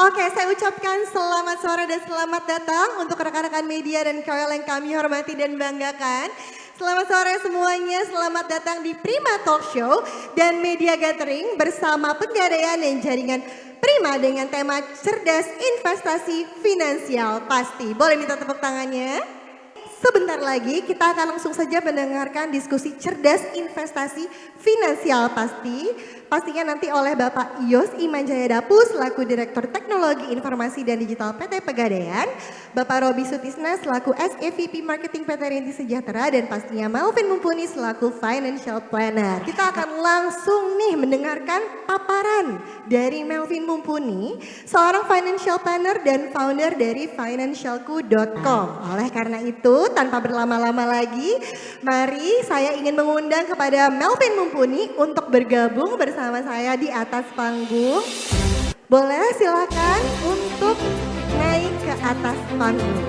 Oke, saya ucapkan selamat sore dan selamat datang untuk rekan-rekan media dan KOL yang kami hormati dan banggakan. Selamat sore semuanya, selamat datang di Prima Talk Show dan Media Gathering bersama Pegadaian dan Jaringan Prima dengan tema Cerdas Investasi Finansial Pasti. Boleh minta tepuk tangannya? Sebentar lagi kita akan langsung saja mendengarkan diskusi cerdas investasi finansial pasti. Pastinya nanti oleh Bapak Yos Imanjaya Dapu selaku Direktur Teknologi Informasi dan Digital PT Pegadaian. Bapak Robi Sutisna selaku SEVP Marketing PT Rinti Sejahtera dan pastinya Melvin Mumpuni selaku Financial Planner. Kita akan langsung nih mendengarkan paparan dari Melvin Mumpuni, seorang Financial Planner dan founder dari financialku.com. Oleh karena itu, tanpa berlama-lama lagi, mari saya ingin mengundang kepada Melvin Mumpuni untuk bergabung bersama saya di atas panggung. Boleh silakan untuk naik ke atas panggung.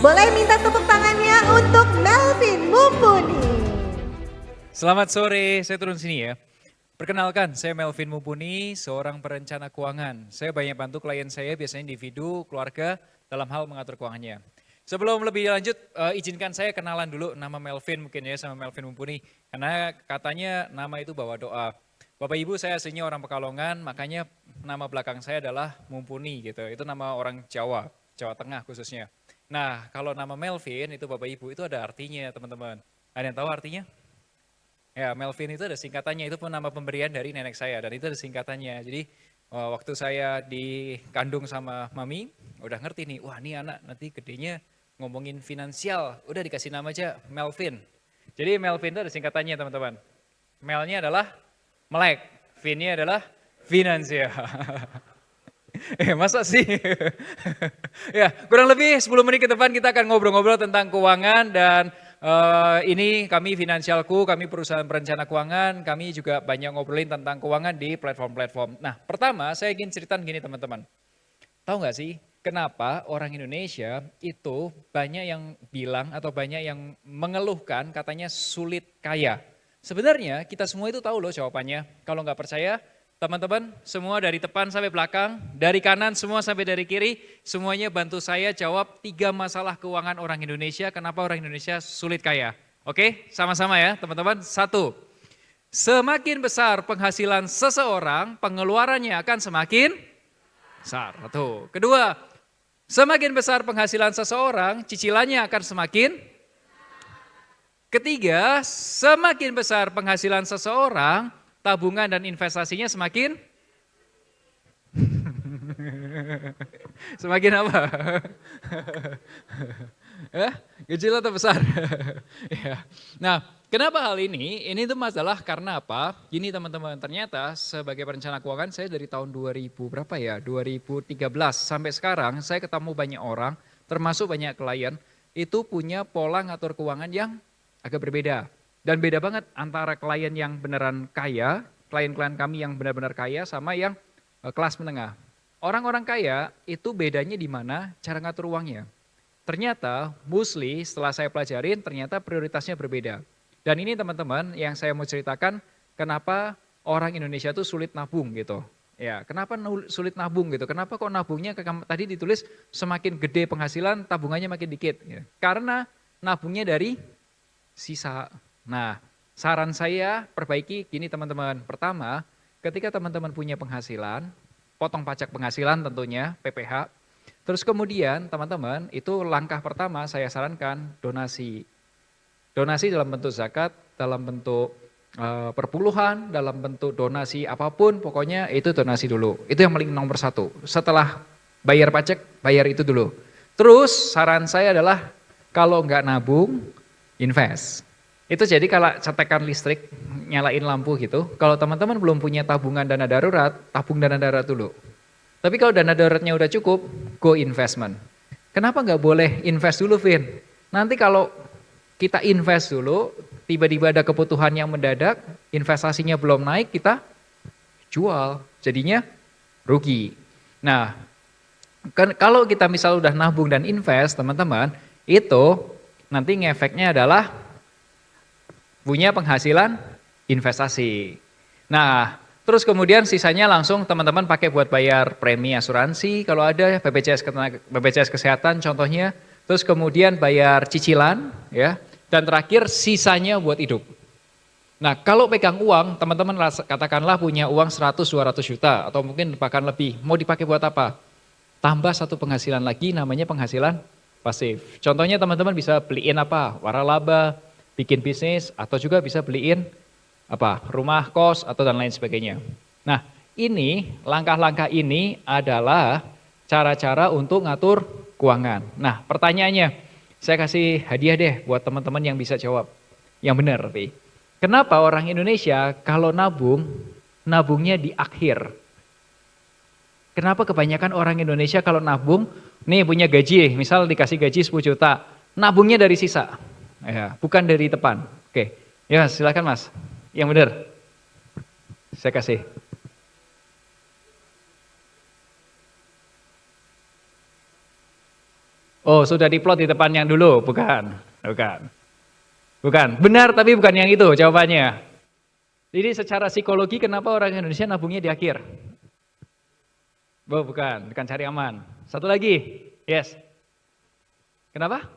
Boleh minta tepuk tangannya untuk Melvin Mumpuni. Selamat sore, saya turun sini ya. Perkenalkan, saya Melvin Mumpuni, seorang perencana keuangan. Saya banyak bantu klien saya, biasanya individu, keluarga, dalam hal mengatur keuangannya. Sebelum lebih lanjut, izinkan saya kenalan dulu nama Melvin mungkin ya sama Melvin Mumpuni. Karena katanya nama itu bawa doa. Bapak Ibu saya aslinya orang Pekalongan, makanya nama belakang saya adalah Mumpuni gitu. Itu nama orang Jawa, Jawa Tengah khususnya. Nah kalau nama Melvin itu Bapak Ibu itu ada artinya teman-teman. Ada yang tahu artinya? Ya Melvin itu ada singkatannya, itu pun nama pemberian dari nenek saya dan itu ada singkatannya. Jadi waktu saya dikandung sama mami, udah ngerti nih, wah ini anak nanti gedenya ngomongin finansial, udah dikasih nama aja Melvin. Jadi Melvin itu ada singkatannya teman-teman. Melnya adalah melek, Vinnya adalah finansial. Masa sih? Ya kurang lebih 10 menit ke depan kita akan ngobrol-ngobrol tentang keuangan dan ini kami Finansialku, kami perusahaan perencana keuangan, kami juga banyak ngobrolin tentang keuangan di platform-platform. Nah pertama saya ingin ceritakan gini teman-teman, tahu nggak sih kenapa orang Indonesia itu banyak yang bilang atau banyak yang mengeluhkan katanya sulit kaya. Sebenarnya kita semua itu tahu loh jawabannya, kalau nggak percaya teman-teman semua dari depan sampai belakang, dari kanan semua sampai dari kiri, semuanya bantu saya jawab 3 masalah keuangan orang Indonesia, kenapa orang Indonesia sulit kaya. Oke, sama-sama ya teman-teman. 1, semakin besar penghasilan seseorang, pengeluarannya akan semakin besar. 1. Kedua, semakin besar penghasilan seseorang, cicilannya akan semakin. Ketiga, semakin besar penghasilan seseorang, tabungan dan investasinya semakin semakin apa? Kecil atau besar? Ya. Nah, kenapa hal ini? Ini tuh masalah karena apa? Gini teman-teman, ternyata sebagai perencana keuangan saya dari tahun 2000 berapa ya? 2013 sampai sekarang saya ketemu banyak orang, termasuk banyak klien, itu punya pola ngatur keuangan yang agak berbeda. Dan beda banget antara klien yang beneran kaya, klien-klien kami yang benar-benar kaya sama yang kelas menengah. Orang-orang kaya itu bedanya di mana cara ngatur uangnya. Ternyata mostly setelah saya pelajarin ternyata prioritasnya berbeda. Dan ini teman-teman yang saya mau ceritakan kenapa orang Indonesia itu sulit nabung gitu. Ya, kenapa sulit nabung gitu? Kenapa kok nabungnya tadi ditulis semakin gede penghasilan tabungannya makin dikit? Ya. Karena nabungnya dari sisa. Nah, saran saya perbaiki gini teman-teman. Pertama, ketika teman-teman punya penghasilan, potong pajak penghasilan tentunya, PPH. Terus kemudian teman-teman itu langkah pertama saya sarankan donasi. Donasi dalam bentuk zakat, dalam bentuk perpuluhan, dalam bentuk donasi apapun, pokoknya itu donasi dulu. Itu yang paling nomor 1. Setelah bayar pajak, bayar itu dulu. Terus saran saya adalah kalau nggak nabung, invest. Itu jadi kalau cetekan listrik, nyalain lampu gitu, kalau teman-teman belum punya tabungan dana darurat, tabung dana darurat dulu. Tapi kalau dana daruratnya udah cukup, go investment. Kenapa nggak boleh invest dulu, Vin? Nanti kalau kita invest dulu, tiba-tiba ada kebutuhan yang mendadak, investasinya belum naik, kita jual, jadinya rugi. Nah, kalau kita misal udah nabung dan invest, teman-teman, itu nanti ngefeknya adalah punya penghasilan investasi. Nah, Terus kemudian sisanya langsung teman-teman pakai buat bayar premi asuransi kalau ada, BPJS Kesehatan contohnya. Terus kemudian bayar cicilan ya. Dan terakhir sisanya buat hidup. Nah kalau pegang uang, teman-teman katakanlah punya uang 100-200 juta atau mungkin bahkan lebih. Mau dipakai buat apa? Tambah satu penghasilan lagi namanya penghasilan pasif. Contohnya teman-teman bisa beliin apa? Waralaba, bikin bisnis atau juga bisa beliin apa? Rumah, kos atau dan lain sebagainya. Nah, ini langkah-langkah ini adalah cara-cara untuk ngatur keuangan. Nah, pertanyaannya, saya kasih hadiah deh buat teman-teman yang bisa jawab. Yang benar, tapi kenapa orang Indonesia kalau nabung, nabungnya di akhir? Kenapa kebanyakan orang Indonesia kalau nabung, nih punya gaji, misal dikasih gaji 10 juta, nabungnya dari sisa, ya, bukan dari depan. Oke, ya silakan Mas, yang benar, saya kasih. Oh sudah diplot di depan yang dulu, bukan, bukan, bukan, benar tapi bukan yang itu jawabannya. Jadi secara psikologi kenapa orang Indonesia nabungnya di akhir? Oh, bukan cari aman. Satu lagi, yes. Kenapa?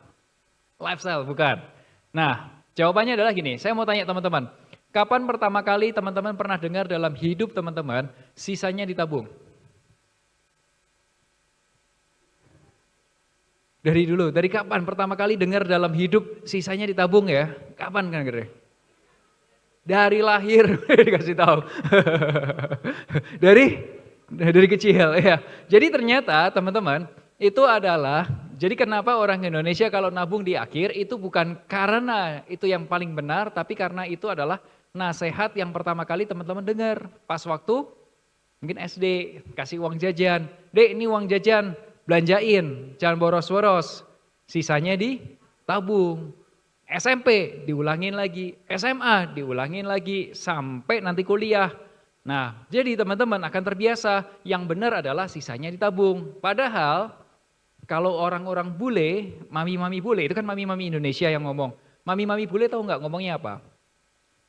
Lifestyle, bukan. Nah, jawabannya adalah gini, saya mau tanya teman-teman. Kapan pertama kali teman-teman pernah dengar dalam hidup teman-teman, sisanya ditabung? Dari dulu, dari kapan pertama kali dengar dalam hidup sisanya ditabung ya? Kapan kan kira? Dari lahir dikasih tahu. Dari kecil ya. Jadi ternyata teman-teman itu adalah, jadi kenapa orang Indonesia kalau nabung di akhir itu bukan karena itu yang paling benar, tapi karena itu adalah nasihat yang pertama kali teman-teman dengar pas waktu mungkin SD, kasih uang jajan. Dek ini uang jajan, belanjain, jangan boros-boros. Sisanya ditabung. SMP diulangin lagi, SMA diulangin lagi, sampai nanti kuliah. Nah, jadi teman-teman akan terbiasa, yang benar adalah sisanya ditabung. Padahal, kalau orang-orang bule, mami-mami bule, itu kan mami-mami Indonesia yang ngomong. Mami-mami bule tahu nggak ngomongnya apa?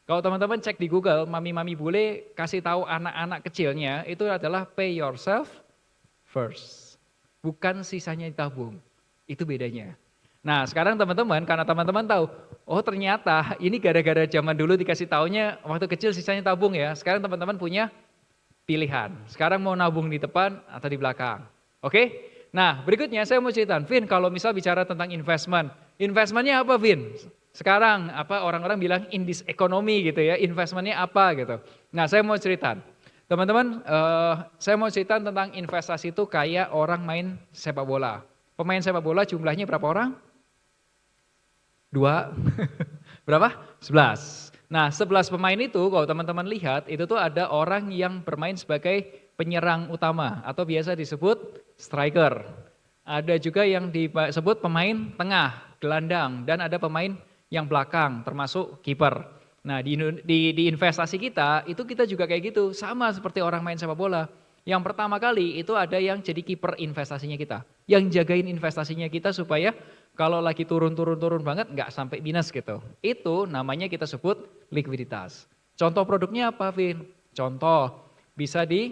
Kalau teman-teman cek di Google, mami-mami bule kasih tahu anak-anak kecilnya, itu adalah pay yourself first. Bukan sisanya ditabung, itu bedanya. Nah sekarang teman-teman, karena teman-teman tahu, oh ternyata ini gara-gara zaman dulu dikasih taunya waktu kecil sisanya tabung ya. Sekarang teman-teman punya pilihan. Sekarang mau nabung di depan atau di belakang. Oke? Nah berikutnya saya mau cerita, Vin kalau misal bicara tentang investment. Investmentnya apa Vin? Sekarang apa orang-orang bilang in this economy gitu ya, investmentnya apa gitu. Nah saya mau cerita. Teman-teman, saya mau cerita tentang investasi itu kayak orang main sepak bola. Pemain sepak bola jumlahnya berapa orang? 2, berapa? 11. Nah 11 pemain itu kalau teman-teman lihat itu tuh ada orang yang bermain sebagai penyerang utama atau biasa disebut striker. Ada juga yang disebut pemain tengah, gelandang dan ada pemain yang belakang termasuk kiper. Nah di investasi kita itu kita juga kayak gitu sama seperti orang main sepak bola. Yang pertama kali itu ada yang jadi kiper investasinya kita, yang jagain investasinya kita supaya kalau lagi turun banget nggak sampai minus gitu. Itu namanya kita sebut likuiditas. Contoh produknya apa, Vin? Contoh bisa di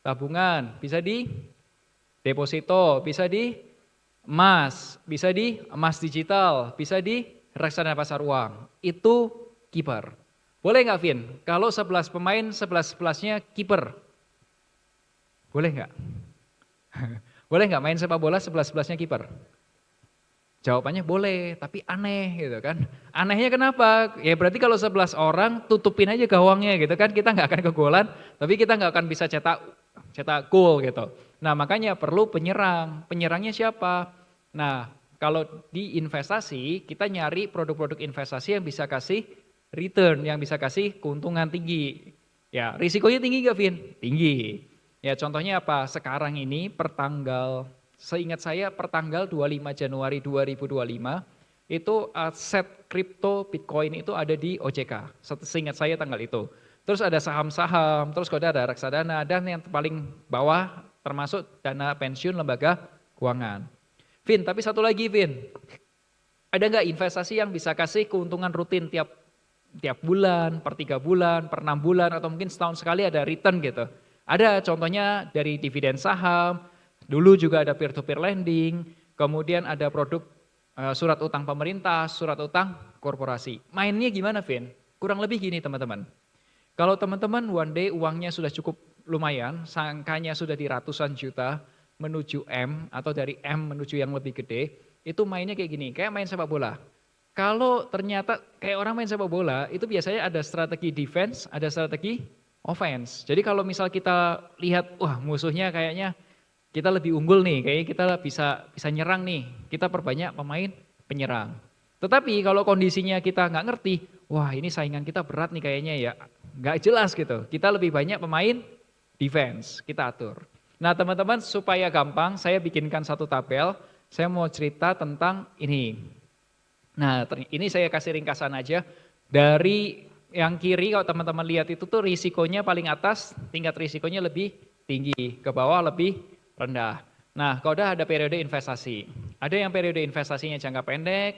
tabungan, bisa di deposito, bisa di emas, bisa di emas digital, bisa di reksadana pasar uang. Itu kiper. Boleh nggak, Vin? Kalau 11 pemain, 11-11-nya kiper. Boleh nggak? Boleh nggak main sepak bola 11-11-nya kiper? Jawabannya boleh, tapi aneh gitu kan. Anehnya kenapa? Ya berarti kalau 11 orang tutupin aja gawangnya gitu kan, kita nggak akan kegolan, tapi kita nggak akan bisa cetak gol gitu. Nah makanya perlu penyerang. Penyerangnya siapa? Nah kalau di investasi kita nyari produk-produk investasi yang bisa kasih return, yang bisa kasih keuntungan tinggi. Ya risikonya tinggi gak Vin? Tinggi. Ya contohnya apa? Sekarang ini seingat saya pertanggal 25 Januari 2025 itu aset kripto Bitcoin itu ada di OJK. Seingat saya tanggal itu. Terus ada saham-saham, terus kalau ada reksadana dan yang paling bawah termasuk dana pensiun lembaga keuangan. Vin, tapi satu lagi Vin. Ada nggak investasi yang bisa kasih keuntungan rutin tiap tiap bulan, per 3 bulan, per 6 bulan, atau mungkin setahun sekali ada return gitu. Ada contohnya dari dividen saham, dulu juga ada peer-to-peer lending, kemudian ada produk surat utang pemerintah, surat utang korporasi. Mainnya gimana, Vin? Kurang lebih gini teman-teman. Kalau teman-teman one day uangnya sudah cukup lumayan, angkanya sudah di ratusan juta, menuju M, atau dari M menuju yang lebih gede, itu mainnya kayak gini, kayak main sepak bola. Kalau ternyata kayak orang main sepak bola, itu biasanya ada strategi defense, ada strategi offense. Jadi kalau misal kita lihat, wah musuhnya kayaknya kita lebih unggul nih, kayaknya kita bisa nyerang nih, kita perbanyak pemain penyerang. Tetapi kalau kondisinya kita nggak ngerti, wah ini saingan kita berat nih kayaknya ya, nggak jelas gitu. Kita lebih banyak pemain defense, kita atur. Nah teman-teman supaya gampang, saya bikinkan satu tabel, saya mau cerita tentang ini. Nah ini saya kasih ringkasan aja, dari yang kiri kalau teman-teman lihat itu tuh risikonya paling atas, tingkat risikonya lebih tinggi, ke bawah lebih rendah. Nah kalau udah ada periode investasi, ada yang periode investasinya jangka pendek,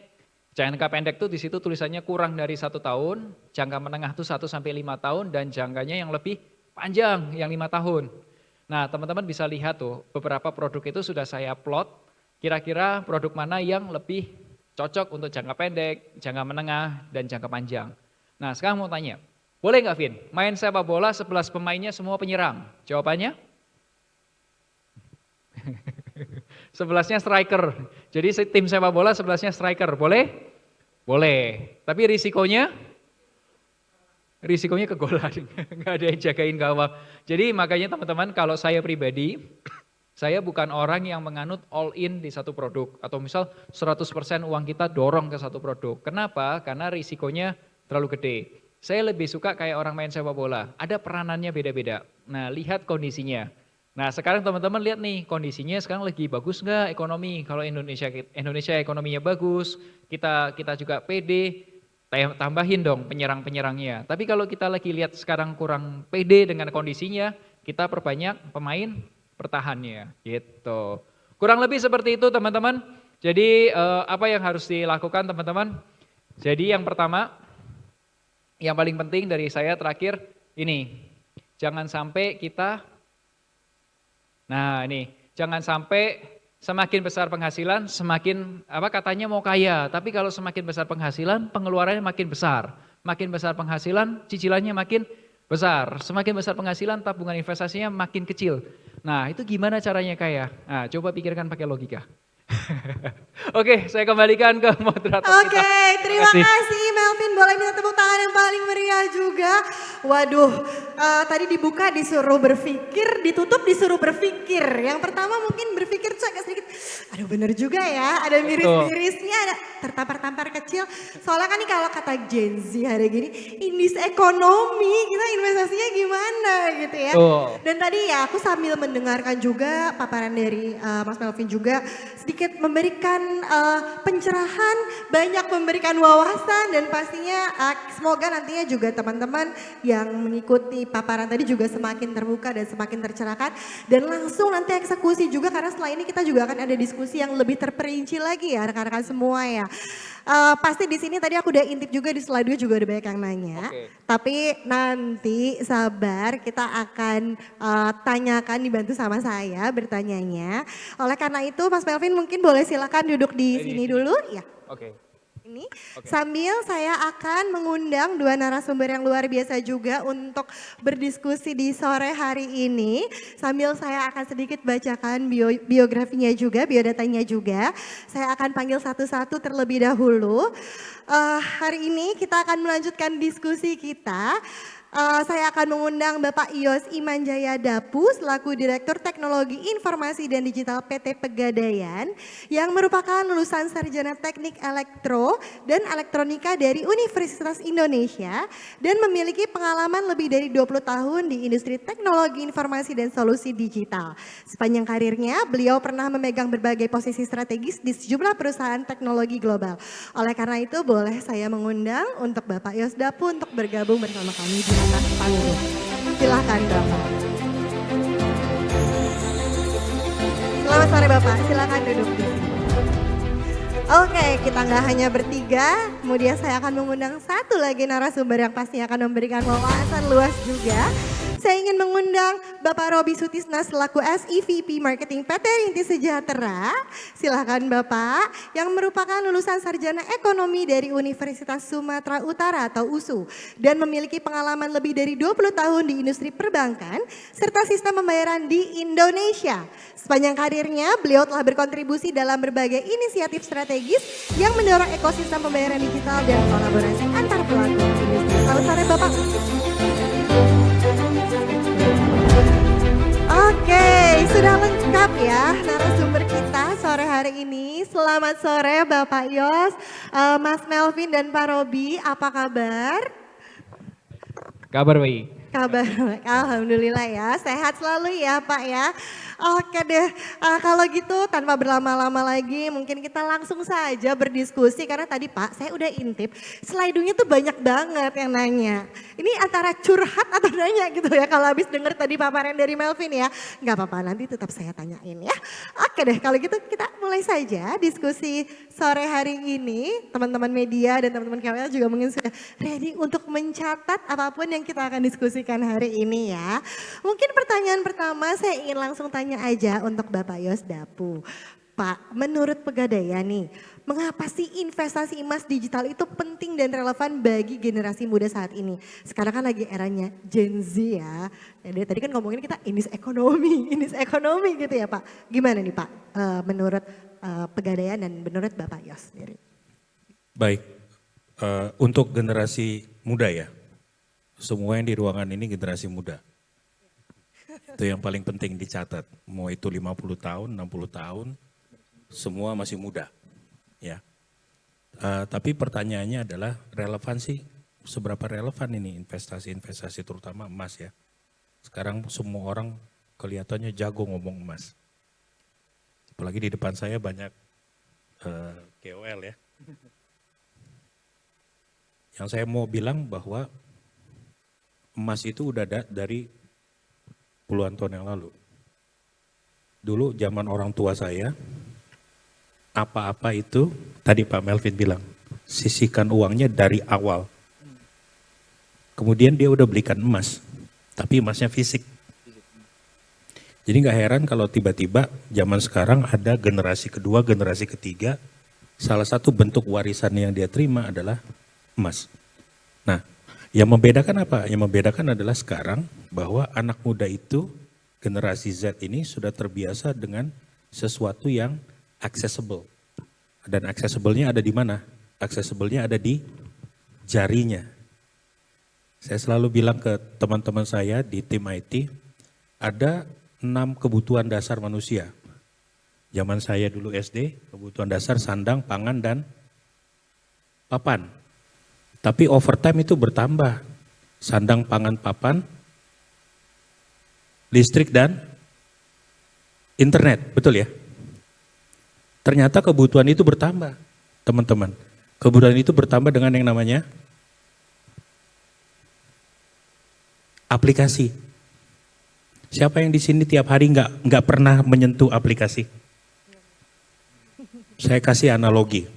jangka pendek tuh di situ tulisannya kurang dari 1 tahun, jangka menengah tuh 1 sampai 5 tahun, dan jangkanya yang lebih panjang yang 5 tahun. Nah teman-teman bisa lihat tuh beberapa produk itu sudah saya plot, kira-kira produk mana yang lebih cocok untuk jangka pendek, jangka menengah, dan jangka panjang. Nah sekarang mau tanya, boleh nggak Vin, main sepak bola 11 pemainnya semua penyerang? Jawabannya? 11-nya striker, jadi tim sepak bola 11-nya striker, boleh? Boleh, tapi risikonya kegolan, nggak ada yang jagain gawang. Jadi makanya teman-teman kalau saya pribadi, saya bukan orang yang menganut all in di satu produk, atau misal 100% uang kita dorong ke satu produk. Kenapa? Karena risikonya terlalu gede. Saya lebih suka kayak orang main sepak bola, ada peranannya beda-beda. Nah lihat kondisinya. Nah sekarang teman-teman lihat nih kondisinya sekarang lagi bagus nggak ekonomi? Kalau Indonesia ekonominya bagus, kita juga pede, tambahin dong penyerang-penyerangnya. Tapi kalau kita lagi lihat sekarang kurang pede dengan kondisinya, kita perbanyak pemain pertahannya gitu. Kurang lebih seperti itu teman-teman. Jadi apa yang harus dilakukan teman-teman? Jadi yang pertama, yang paling penting dari saya terakhir ini, jangan sampai kita, nah ini, jangan sampai semakin besar penghasilan, semakin katanya mau kaya, tapi kalau semakin besar penghasilan, pengeluarannya makin besar. Makin besar penghasilan, cicilannya makin besar. Semakin besar penghasilan, tabungan investasinya makin kecil. Nah itu gimana caranya kaya? Nah coba pikirkan pakai logika. Oke, saya kembalikan ke moderator kita. Oke, terima kasih Melvin. Boleh minta tepuk tangan yang paling meriah juga. Waduh, tadi dibuka disuruh berpikir, ditutup disuruh berpikir. Yang pertama mungkin berpikir tuh agak sedikit, aduh bener juga ya, ada miris-mirisnya, ada tertampar-tampar kecil. Soalnya kan nih kalau kata Gen Z hari gini, indis ekonomi, kita investasinya gimana gitu ya. Dan tadi ya aku sambil mendengarkan juga paparan dari Mas Melvin juga, sedikit memberikan pencerahan, banyak memberikan wawasan, dan pastinya semoga nantinya juga teman-teman yang mengikuti paparan tadi juga semakin terbuka dan semakin tercerahkan, dan langsung nanti eksekusi juga, karena setelah ini kita juga akan ada diskusi yang lebih terperinci lagi ya rekan-rekan semua ya. Pasti di sini tadi aku udah intip juga di slide 2 juga ada banyak yang nanya. Tapi nanti sabar, kita akan tanyakan dibantu sama saya bertanyanya. Oleh karena itu Mas Melvin mungkin boleh silakan duduk di sini dulu ya. Ini sambil saya akan mengundang 2 narasumber yang luar biasa juga untuk berdiskusi di sore hari ini. Sambil saya akan sedikit bacakan biografinya juga, biodatanya juga. Saya akan panggil satu-satu terlebih dahulu. Hari ini kita akan melanjutkan diskusi kita. Saya akan mengundang Bapak Yos Imanjaya Dapu selaku Direktur Teknologi Informasi dan Digital PT Pegadaian yang merupakan lulusan Sarjana Teknik Elektro dan Elektronika dari Universitas Indonesia dan memiliki pengalaman lebih dari 20 tahun di industri teknologi informasi dan solusi digital. Sepanjang karirnya, beliau pernah memegang berbagai posisi strategis di sejumlah perusahaan teknologi global. Oleh karena itu, boleh saya mengundang untuk Bapak Yos Dapu untuk bergabung bersama kami di atas panggung. Silahkan Bapak. Selamat sore Bapak, silahkan duduk di sini. Oke, kita nggak hanya bertiga, kemudian saya akan mengundang satu lagi narasumber yang pasti akan memberikan wawasan luas juga. Saya ingin mengundang Bapak Robi Sutisna selaku SEVP Marketing PT Rintis Sejahtera. Silakan Bapak, yang merupakan lulusan sarjana ekonomi dari Universitas Sumatera Utara atau USU dan memiliki pengalaman lebih dari 20 tahun di industri perbankan serta sistem pembayaran di Indonesia. Sepanjang karirnya, beliau telah berkontribusi dalam berbagai inisiatif strategis yang mendorong ekosistem pembayaran digital dan kolaborasi antar pelaku industri. Selamat sore Bapak. Oke, sudah lengkap ya narasumber kita sore hari ini. Selamat sore Bapak Yos, Mas Melvin dan Pak Robi, apa kabar? Kabar baik. Kabar baik, alhamdulillah ya. Sehat selalu ya Pak ya. Oke deh, kalau gitu tanpa berlama-lama lagi mungkin kita langsung saja berdiskusi. Karena tadi Pak saya udah intip, slide-nya tuh banyak banget yang nanya. Ini antara curhat atau nanya gitu ya kalau habis denger tadi paparan dari Melvin ya. Gak apa-apa, nanti tetap saya tanyain ya. Oke deh, kalau gitu kita mulai saja diskusi sore hari ini. Teman-teman media dan teman-teman KOL juga mungkin sudah ready untuk mencatat apapun yang kita akan diskusikan hari ini ya. Mungkin pertanyaan pertama saya ingin langsung tanya aja untuk Bapak Yos Dapu. Pak, menurut Pegadaian nih, mengapa sih investasi emas digital itu penting dan relevan bagi generasi muda saat ini? Sekarang kan lagi eranya Gen Z ya. Dari tadi kan ngomongin kita ini ekonomi gitu ya Pak. Gimana nih Pak menurut Pegadaian dan menurut Bapak Yos sendiri? Baik, untuk generasi muda ya, semua yang di ruangan ini generasi muda. Itu yang paling penting dicatat. Mau itu 50 tahun, 60 tahun, semua masih muda. Ya. Tapi pertanyaannya adalah relevansi, seberapa relevan ini investasi-investasi terutama emas ya. Sekarang semua orang kelihatannya jago ngomong emas. Apalagi di depan saya banyak KOL ya. Yang saya mau bilang bahwa emas itu udah ada dari puluhan tahun yang lalu. Dulu zaman orang tua saya, apa-apa itu, tadi Pak Melvin bilang, sisihkan uangnya dari awal. Kemudian dia udah belikan emas, tapi emasnya fisik. Jadi gak heran kalau tiba-tiba zaman sekarang ada generasi kedua, generasi ketiga, salah satu bentuk warisan yang dia terima adalah emas. Nah, yang membedakan apa? Yang membedakan adalah sekarang bahwa anak muda itu, generasi Z ini sudah terbiasa dengan sesuatu yang accessible. Dan accessible-nya ada di mana? Accessible-nya ada di jarinya. Saya selalu bilang ke teman-teman saya di tim IT, ada 6 kebutuhan dasar manusia. Zaman saya dulu SD, kebutuhan dasar sandang, pangan, dan papan. Tapi overtime itu bertambah. Sandang, pangan, papan, listrik, dan internet. Betul ya? Ternyata kebutuhan itu bertambah, teman-teman. Kebutuhan itu bertambah dengan yang namanya aplikasi. Siapa yang di sini tiap hari nggak pernah menyentuh aplikasi? Saya kasih analogi.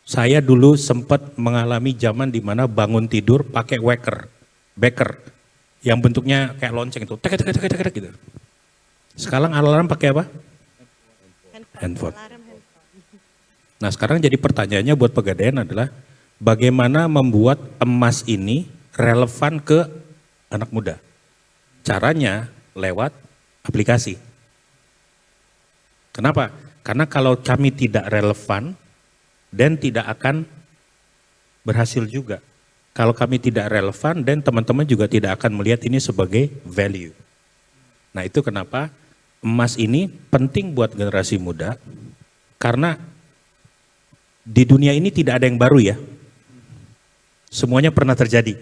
Saya dulu sempat mengalami zaman di mana bangun tidur pakai beker yang bentuknya kayak lonceng itu, tek gitu. Sekarang alarm pakai apa? Handphone. Nah sekarang jadi pertanyaannya buat Pegadaian adalah bagaimana membuat emas ini relevan ke anak muda? Caranya lewat aplikasi. Kenapa? Karena kalau kami tidak relevan, dan tidak akan berhasil juga. Kalau kami tidak relevan dan teman-teman juga tidak akan melihat ini sebagai value. Nah itu kenapa emas ini penting buat generasi muda. Karena di dunia ini tidak ada yang baru ya. Semuanya pernah terjadi.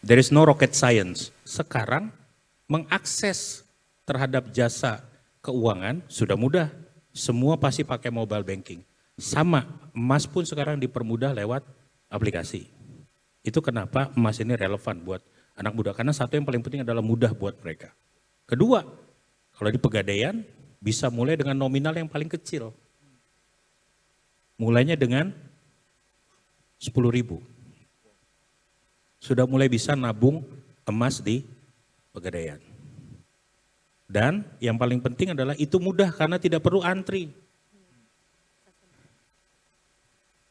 There is no rocket science. Sekarang mengakses terhadap jasa keuangan sudah mudah. Semua pasti pakai mobile banking. Sama, emas pun sekarang dipermudah lewat aplikasi. Itu kenapa emas ini relevan buat anak muda. Karena satu yang paling penting adalah mudah buat mereka. Kedua, kalau di Pegadaian bisa mulai dengan nominal yang paling kecil. Mulainya dengan 10.000. Sudah mulai bisa nabung emas di Pegadaian. Dan yang paling penting adalah itu mudah karena tidak perlu antri.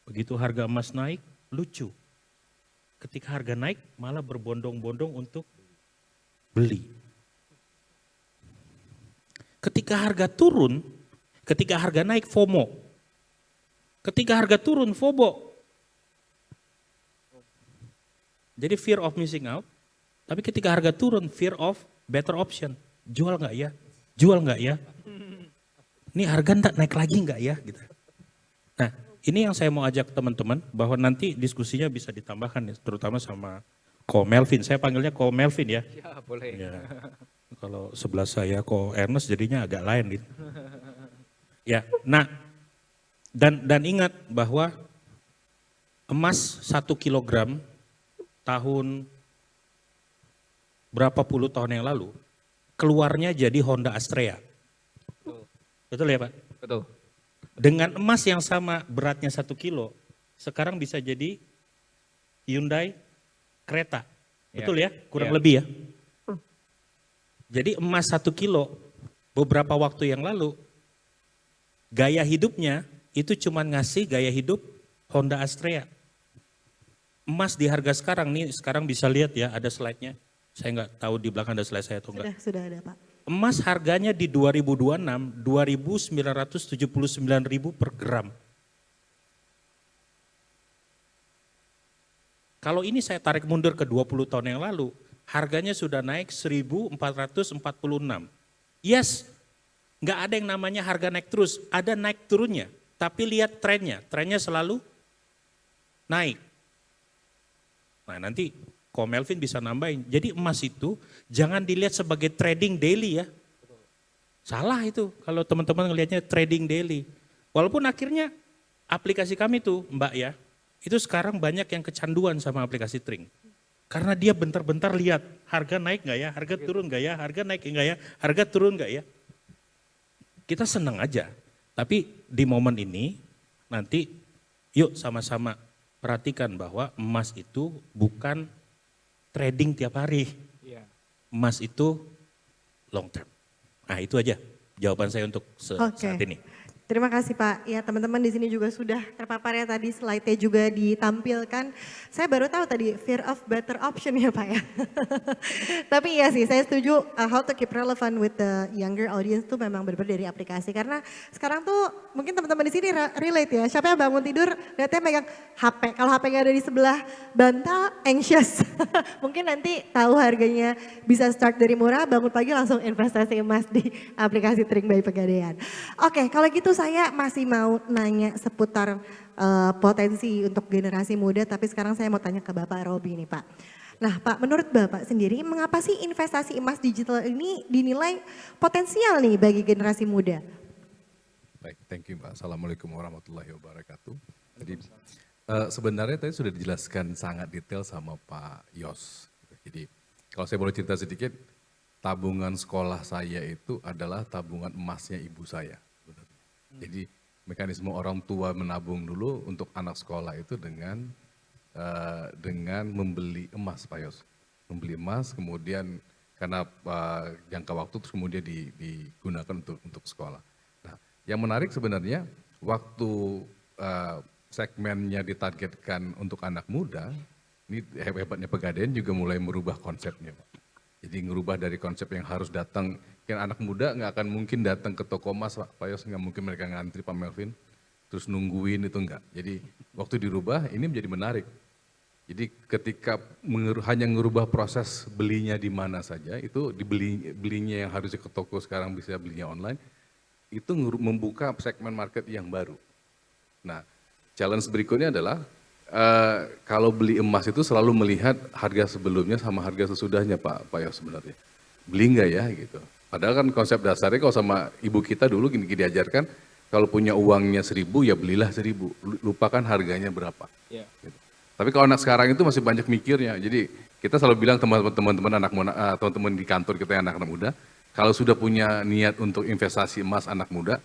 Begitu harga emas naik, lucu. Ketika harga naik malah berbondong-bondong untuk beli. Ketika harga turun, ketika harga naik FOMO. Ketika harga turun FOBO. Jadi fear of missing out, tapi ketika harga turun fear of better option. Jual nggak ya? Jual nggak ya? Ini harga nggak naik lagi nggak ya? Gitu. Nah, ini yang saya mau ajak teman-teman bahwa nanti diskusinya bisa ditambahkan, terutama sama Ko Melvin. Saya panggilnya Ko Melvin ya. Ya boleh. Ya. Kalau sebelah saya Ko Ernest jadinya agak lain gitu. Ya, nah dan ingat bahwa emas 1 kilogram tahun berapa puluh tahun yang lalu keluarnya jadi Honda Astrea. Betul ya Pak? Betul. Dengan emas yang sama beratnya 1 kilo, sekarang bisa jadi Hyundai Creta. Betul ya? Kurang lebih ya. Jadi emas 1 kilo beberapa waktu yang lalu, gaya hidupnya itu cuma ngasih gaya hidup Honda Astrea. Emas di harga sekarang nih, sekarang bisa lihat ya ada slide-nya. Saya nggak tahu di belakang ada slide saya atau enggak. Sudah ada Pak. Emas harganya di 2026, 2.979.000 per gram. Kalau ini saya tarik mundur ke 20 tahun yang lalu, harganya sudah naik 1.446. Yes, nggak ada yang namanya harga naik terus, ada naik turunnya. Tapi lihat trennya selalu naik. Nah nanti Ko Melvin bisa nambahin. Jadi emas itu jangan dilihat sebagai trading daily ya. Salah itu kalau teman-teman ngelihatnya trading daily. Walaupun akhirnya aplikasi kami tuh Mbak ya, itu sekarang banyak yang kecanduan sama aplikasi Tring. Karena dia bentar-bentar lihat harga naik nggak ya, harga turun nggak ya, harga naik nggak ya, harga turun nggak ya. Kita senang aja. Tapi di momen ini nanti yuk sama-sama perhatikan bahwa emas itu bukan trading tiap hari. Emas itu long term. Nah itu aja jawaban saya untuk saat ini. Terima kasih Pak. Ya teman-teman di sini juga sudah terpapar ya tadi slide-nya juga ditampilkan. Saya baru tahu tadi fear of better option ya Pak ya. Tapi iya sih saya setuju how to keep relevant with the younger audience tuh memang benar-benar dari aplikasi. Karena sekarang tuh mungkin teman-teman di sini relate ya. Siapa yang bangun tidur lihatnya megang HP. Kalau HP nggak ada di sebelah bantal anxious. Mungkin nanti tahu harganya bisa start dari murah bangun pagi langsung investasi emas di aplikasi Tring by Pegadaian. Oke kalau gitu saya masih mau nanya seputar potensi untuk generasi muda, tapi sekarang saya mau tanya ke Bapak Robi nih Pak. Nah Pak, menurut Bapak sendiri, mengapa sih investasi emas digital ini dinilai potensial nih bagi generasi muda? Baik, thank you Mbak. Assalamualaikum warahmatullahi wabarakatuh. Jadi sebenarnya tadi sudah dijelaskan sangat detail sama Pak Yos. Jadi kalau saya boleh cerita sedikit, tabungan sekolah saya itu adalah tabungan emasnya ibu saya. Jadi mekanisme orang tua menabung dulu untuk anak sekolah itu dengan membeli emas, Pak Yos. Membeli emas, kemudian karena jangka waktu terus kemudian digunakan untuk sekolah. Nah, yang menarik sebenarnya waktu segmennya ditargetkan untuk anak muda, ini hebatnya Pegadaian juga mulai merubah konsepnya, Pak. Jadi ngerubah dari konsep yang harus datang, kan anak muda nggak akan mungkin datang ke toko emas Pak Yos, nggak mungkin mereka ngantri Pak Melvin, terus nungguin itu enggak. Jadi waktu dirubah ini menjadi menarik. Jadi ketika hanya ngerubah proses belinya di mana saja, itu belinya yang harusnya ke toko sekarang bisa belinya online, itu membuka segmen market yang baru. Nah challenge berikutnya adalah kalau beli emas itu selalu melihat harga sebelumnya sama harga sesudahnya Pak Yos sebenarnya. Beli enggak ya gitu. Padahal kan konsep dasarnya kalau sama ibu kita dulu gini diajarkan, kalau punya uangnya 1.000 ya belilah 1.000, lupakan harganya berapa. Gitu. Tapi kalau anak sekarang itu masih banyak mikirnya. Jadi kita selalu bilang teman-teman anak muda, teman-teman di kantor kita yang anak muda, kalau sudah punya niat untuk investasi emas anak muda,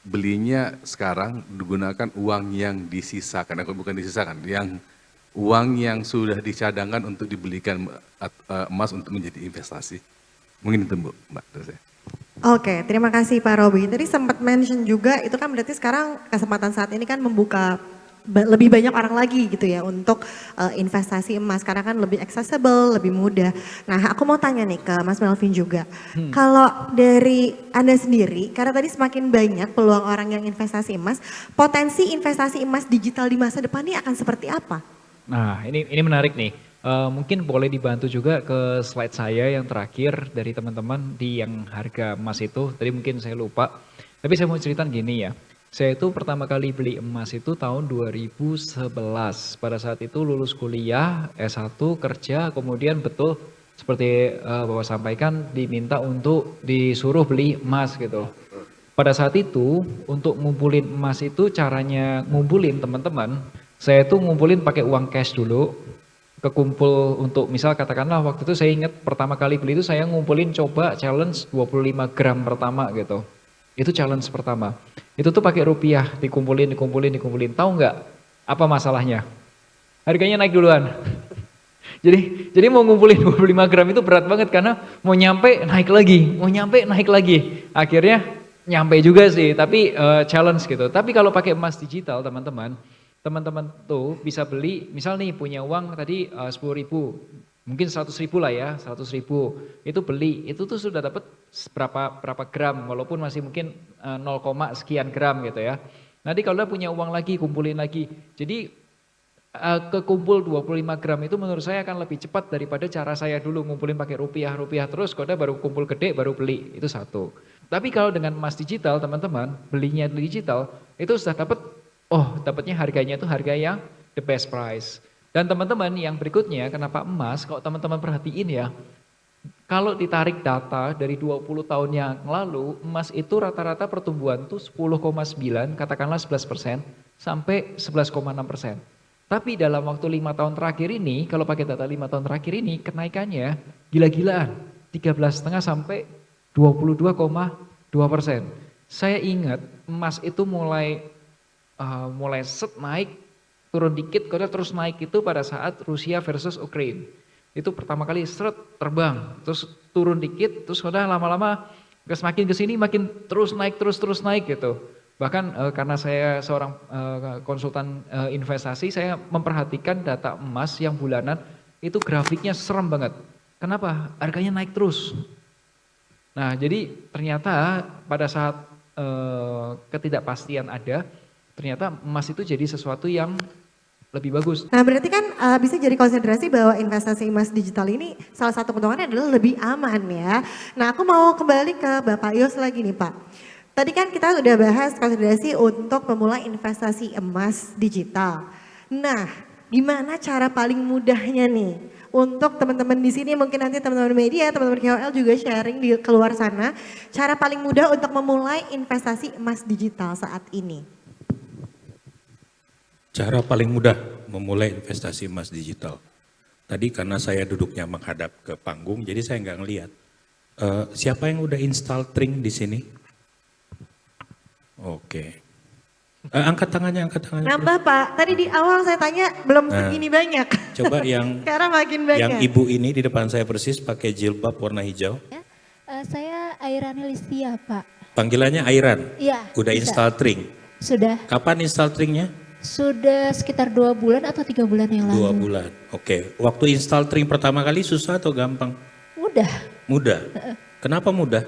belinya sekarang digunakan uang yang disisakan, bukan disisakan, yang uang yang sudah dicadangkan untuk dibelikan emas untuk menjadi investasi. Mungkin itu Mbak dari saya. Oke, terima kasih Pak Robi. Tadi sempat mention juga itu kan berarti sekarang kesempatan saat ini kan membuka lebih banyak orang lagi gitu ya untuk investasi emas karena kan lebih accessible, lebih mudah. Nah, aku mau tanya nih ke Mas Melvin juga. Kalau dari Anda sendiri, karena tadi semakin banyak peluang orang yang investasi emas, potensi investasi emas digital di masa depan ini akan seperti apa? Nah, ini menarik nih. Mungkin boleh dibantu juga ke slide saya yang terakhir dari teman-teman di yang harga emas itu. Tadi mungkin saya lupa. Tapi saya mau cerita gini ya. Saya itu pertama kali beli emas itu tahun 2011. Pada saat itu lulus kuliah, S1, kerja, kemudian betul seperti Bapak sampaikan diminta untuk disuruh beli emas gitu. Pada saat itu untuk ngumpulin emas itu caranya ngumpulin teman-teman, saya tuh ngumpulin pakai uang cash dulu, kekumpul untuk misal katakanlah waktu itu saya ingat pertama kali beli itu saya ngumpulin coba challenge 25 gram pertama gitu. Itu challenge pertama. Itu tuh pakai rupiah, dikumpulin. Tahu nggak apa masalahnya? Harganya naik duluan. Jadi mau ngumpulin 25 gram itu berat banget karena mau nyampe naik lagi, mau nyampe naik lagi. Akhirnya nyampe juga sih, tapi challenge gitu. Tapi kalau pakai emas digital teman-teman tuh bisa beli, misal nih punya uang tadi 10.000, mungkin 100.000 lah ya, 100.000 itu beli, itu tuh sudah dapat berapa gram, walaupun masih mungkin 0, sekian gram gitu ya. Nanti kalau udah punya uang lagi, kumpulin lagi. Jadi kekumpul 25 gram itu menurut saya akan lebih cepat daripada cara saya dulu ngumpulin pakai rupiah terus, kalau udah baru kumpul gede baru beli, itu satu. Tapi kalau dengan emas digital teman-teman, belinya digital, itu sudah dapat, dapatnya harganya itu harga yang the best price. Dan teman-teman yang berikutnya, kenapa emas, kalau teman-teman perhatiin ya, kalau ditarik data dari 20 tahun yang lalu, emas itu rata-rata pertumbuhan tuh 10,9, katakanlah 11%, sampai 11,6%. Tapi dalam waktu 5 tahun terakhir ini, kalau pakai data 5 tahun terakhir ini, kenaikannya gila-gilaan, 13,5 sampai 22,2%. Saya ingat emas itu mulai naik, turun dikit, kemudian terus naik itu pada saat Rusia versus Ukraine. Itu pertama kali terbang, terus turun dikit, terus udah lama-lama semakin kesini makin terus naik gitu. Bahkan karena saya seorang konsultan investasi, saya memperhatikan data emas yang bulanan, itu grafiknya serem banget. Kenapa? Harganya naik terus. Nah jadi ternyata pada saat ketidakpastian ada, ternyata emas itu jadi sesuatu yang lebih bagus. Nah berarti kan bisa jadi konsiderasi bahwa investasi emas digital ini salah satu keuntungannya adalah lebih aman ya. Nah aku mau kembali ke Bapak Yos lagi nih Pak. Tadi kan kita udah bahas konsiderasi untuk memulai investasi emas digital. Nah gimana cara paling mudahnya nih untuk teman-teman di sini, mungkin nanti teman-teman media, teman-teman KOL juga sharing di keluar sana, cara paling mudah untuk memulai investasi emas digital saat ini? Cara paling mudah memulai investasi emas digital. Tadi karena saya duduknya menghadap ke panggung, jadi saya nggak ngelihat. Siapa yang udah install Tring di sini? Oke. Angkat tangannya. Nambah Pak, tadi di awal saya tanya belum segini banyak. Coba yang sekarang makin banyak. Yang ibu ini di depan saya persis pakai jilbab warna hijau. Ya, saya Airani Listia Pak. Panggilannya Airan? Iya. Udah bisa. install Tring? Sudah. Kapan install Tringnya? Sudah sekitar 2 bulan atau 3 bulan yang lalu. 2 bulan, oke. Waktu install Tring pertama kali susah atau gampang? Mudah. Mudah? Kenapa mudah?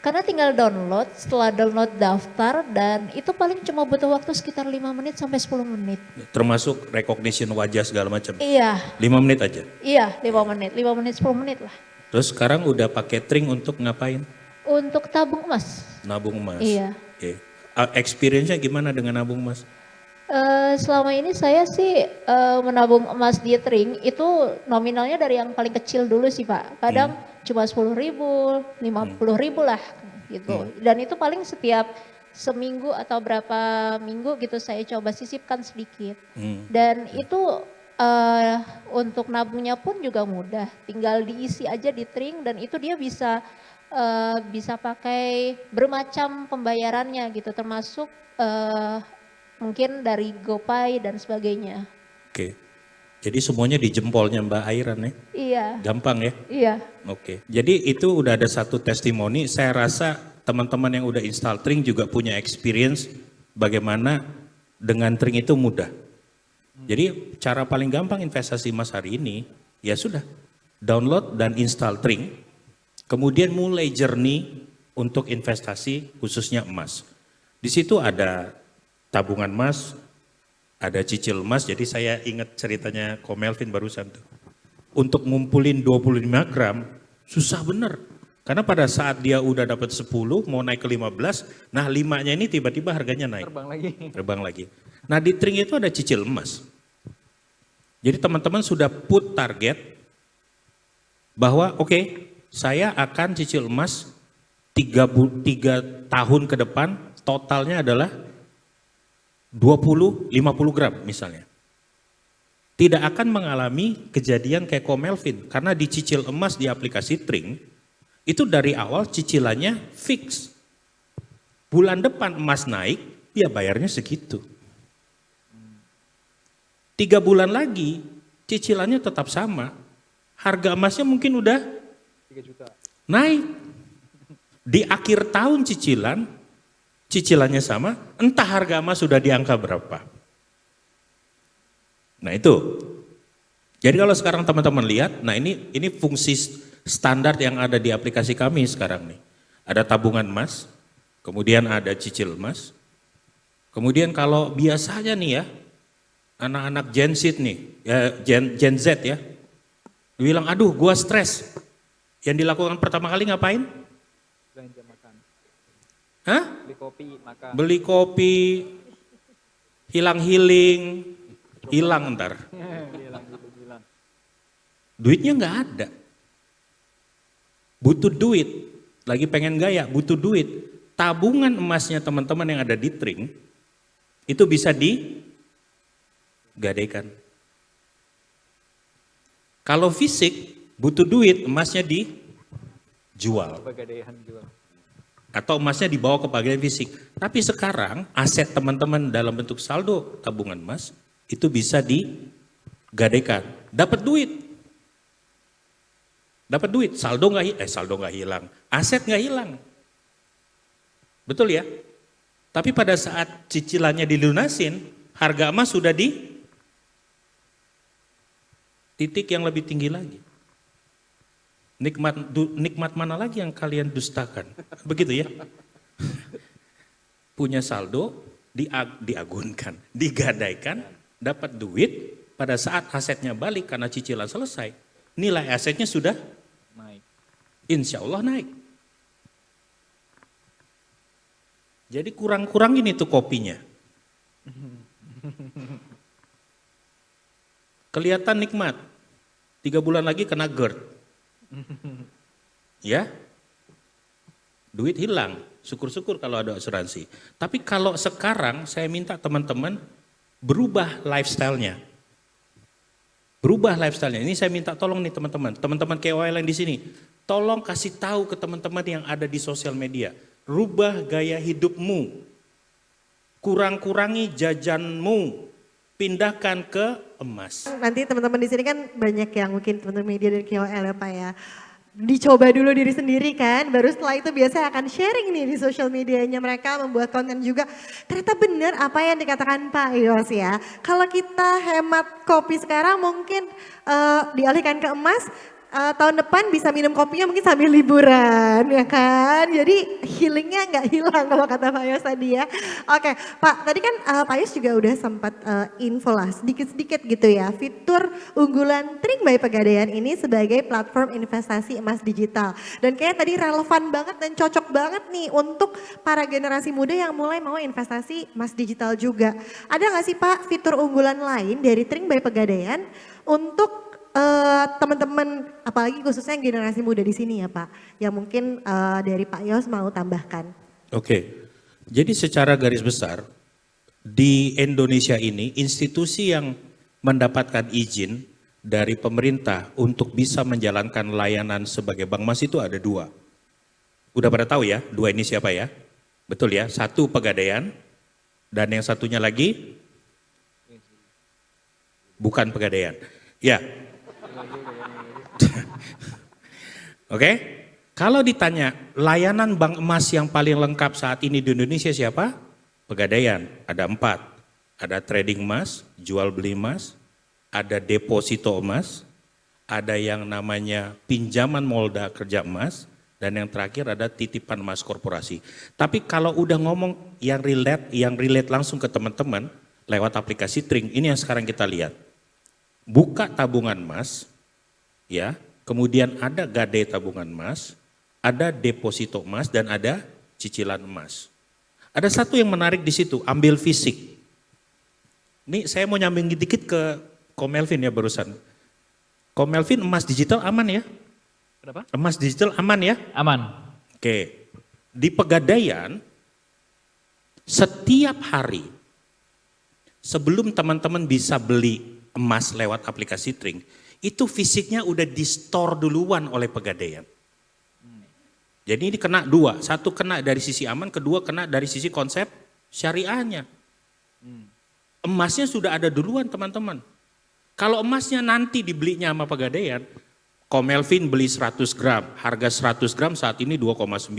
Karena tinggal download, setelah download daftar dan itu paling cuma butuh waktu sekitar 5 menit sampai 10 menit. Termasuk recognition wajah segala macam? Iya. 5 menit aja? Iya, 5 menit, 10 menit lah. Terus sekarang udah pakai Tring untuk ngapain? Untuk tabung emas. Nabung emas? Iya. Oke. Experience-nya gimana dengan nabung emas? Selama ini saya sih menabung emas di Tring itu nominalnya dari yang paling kecil dulu sih Pak. Kadang cuma 10.000, 50.000 lah gitu. Dan itu paling setiap seminggu atau berapa minggu gitu saya coba sisipkan sedikit. Dan itu untuk nabungnya pun juga mudah. Tinggal diisi aja di Tring dan itu dia bisa bisa pakai bermacam pembayarannya gitu, termasuk mungkin dari GoPay dan sebagainya. Oke. Jadi semuanya di jempolnya Mbak Airan ya? Iya, Gampang ya? iya. Oke. Jadi itu udah ada satu testimoni, saya rasa teman-teman yang udah install Tring juga punya experience bagaimana dengan Tring itu mudah. Jadi cara paling gampang investasi emas hari ini, ya sudah, download dan install Tring, kemudian mulai journey untuk investasi khususnya emas. Di situ ada tabungan emas, ada cicil emas, jadi saya ingat ceritanya Ko Melvin barusan tuh. Untuk ngumpulin 25 gram, susah bener. Karena pada saat dia udah dapat 10, mau naik ke 15, nah 5-nya ini tiba-tiba harganya naik. Terbang lagi. Nah di Tring itu ada cicil emas. Jadi teman-teman sudah put target bahwa oke, saya akan cicil emas 3 tahun ke depan, totalnya adalah 20-50 gram misalnya. Tidak akan mengalami kejadian kayak Ko Melvin, karena di cicil emas di aplikasi Tring, itu dari awal cicilannya fix. Bulan depan emas naik, ya bayarnya segitu. 3 bulan lagi, cicilannya tetap sama. Harga emasnya mungkin udah 3 juta. Naik. Di akhir tahun cicilannya sama, entah harga emas sudah di angka berapa. Nah itu. Jadi kalau sekarang teman-teman lihat, nah ini fungsi standar yang ada di aplikasi kami sekarang nih. Ada tabungan emas, kemudian ada cicil emas. Kemudian kalau biasanya nih ya, anak-anak Gen Z nih, ya Gen Z ya, bilang aduh gua stres. Yang dilakukan pertama kali ngapain? Belanja makan. Hah? Beli kopi, makan. Beli kopi, hilang ntar. Hilang. Duitnya nggak ada. Butuh duit, lagi pengen gaya, butuh duit. Tabungan emasnya teman-teman yang ada di Tring, itu bisa digadaikan. Kalau fisik, butuh duit, emasnya dijual. Pegadaian jual. Atau emasnya dibawa ke bagian fisik. Tapi sekarang aset teman-teman dalam bentuk saldo tabungan emas itu bisa digadaikan. Dapat duit. Saldo nggak hilang. Aset nggak hilang. Betul ya? Tapi pada saat cicilannya dilunasin, harga emas sudah di titik yang lebih tinggi lagi. Nikmat mana lagi yang kalian dustakan? Begitu ya. Punya saldo, diagunkan, digadaikan, dapat duit, pada saat asetnya balik karena cicilan selesai, nilai asetnya sudah Naik. insya Allah naik. Jadi kurang-kurangin itu kopinya. Kelihatan nikmat. 3 bulan lagi kena GERD. Ya, duit hilang. Syukur-syukur kalau ada asuransi. Tapi kalau sekarang saya minta teman-teman berubah lifestyle-nya. Berubah lifestyle-nya. Ini saya minta tolong nih teman-teman. Teman-teman KOL yang di sini, tolong kasih tahu ke teman-teman yang ada di sosial media. Rubah gaya hidupmu. Kurang-kurangi jajanmu. Pindahkan ke emas. Nanti teman-teman di sini kan banyak yang mungkin teman-teman media dan KOL ya Pak ya. Dicoba dulu diri sendiri kan, baru setelah itu biasanya akan sharing nih di sosial medianya mereka, membuat konten juga. Ternyata benar apa yang dikatakan Pak Yos ya. Kalau kita hemat kopi sekarang mungkin dialihkan ke emas, tahun depan bisa minum kopinya mungkin sambil liburan ya kan. Jadi healingnya nggak hilang kalau kata Pak Yos tadi ya. Oke Pak, tadi kan Pak Yos juga udah sempat info lah sedikit-sedikit gitu ya. Fitur unggulan Tring by Pegadaian ini sebagai platform investasi emas digital. Dan kayaknya tadi relevan banget dan cocok banget nih untuk para generasi muda yang mulai mau investasi emas digital juga. Ada nggak sih Pak fitur unggulan lain dari Tring by Pegadaian untuk teman-teman, apalagi khususnya yang generasi muda di sini ya Pak, yang mungkin dari Pak Yos mau tambahkan? Oke, jadi secara garis besar di Indonesia ini institusi yang mendapatkan izin dari pemerintah untuk bisa menjalankan layanan sebagai bank emas itu ada 2. Udah pada tahu ya, dua ini siapa ya? Betul ya, satu Pegadaian dan yang satunya lagi bukan Pegadaian. Ya. Oke, kalau ditanya layanan bank emas yang paling lengkap saat ini di Indonesia siapa? Pegadaian, ada 4. Ada trading emas, jual beli emas, ada deposito emas, ada yang namanya pinjaman molda kerja emas, dan yang terakhir ada titipan emas korporasi. Tapi kalau udah ngomong yang relate langsung ke teman-teman lewat aplikasi Tring, ini yang sekarang kita lihat. Buka tabungan emas, ya, kemudian ada gade tabungan emas, ada deposito emas, dan ada cicilan emas. Ada satu yang menarik di situ, ambil fisik. Ini saya mau nyambungin dikit ke Komelvin ya barusan. Komelvin emas digital aman ya? Kenapa? Emas digital aman ya? Aman. Oke. Di Pegadaian, setiap hari sebelum teman-teman bisa beli emas lewat aplikasi Tring, itu fisiknya udah di store duluan oleh Pegadaian. Jadi ini kena dua, satu kena dari sisi aman, kedua kena dari sisi konsep syariahnya. Emasnya sudah ada duluan teman-teman. Kalau emasnya nanti dibelinya sama Pegadaian, Komelvin beli 100 gram, harga 100 gram saat ini 2,9.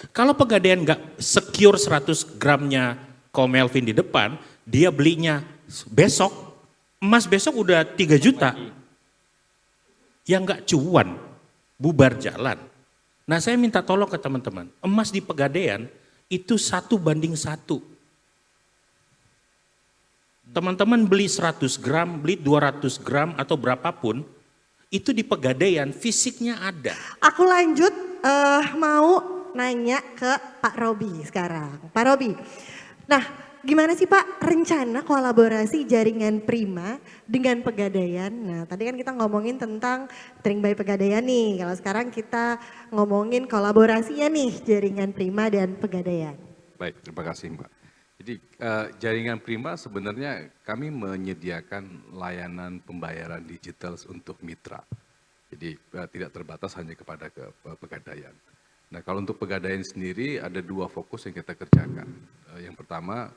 Kalau Pegadaian nggak secure 100 gramnya Komelvin di depan, dia belinya besok, emas besok udah 3 juta. Yang nggak cuan, bubar jalan. Nah saya minta tolong ke teman-teman, emas di Pegadaian itu 1:1. Teman-teman beli 100 gram, beli 200 gram atau berapapun, itu di Pegadaian fisiknya ada. Aku lanjut mau nanya ke Pak Robi sekarang. Pak Robi, nah gimana sih Pak rencana kolaborasi jaringan Prima dengan Pegadaian? Nah tadi kan kita ngomongin tentang Tring by Pegadaian nih. Kalau sekarang kita ngomongin kolaborasinya nih jaringan Prima dan Pegadaian. Baik, terima kasih Mbak. Jadi jaringan Prima sebenarnya kami menyediakan layanan pembayaran digital untuk mitra. Jadi tidak terbatas hanya kepada Pegadaian. Nah kalau untuk Pegadaian sendiri ada 2 fokus yang kita kerjakan. Yang pertama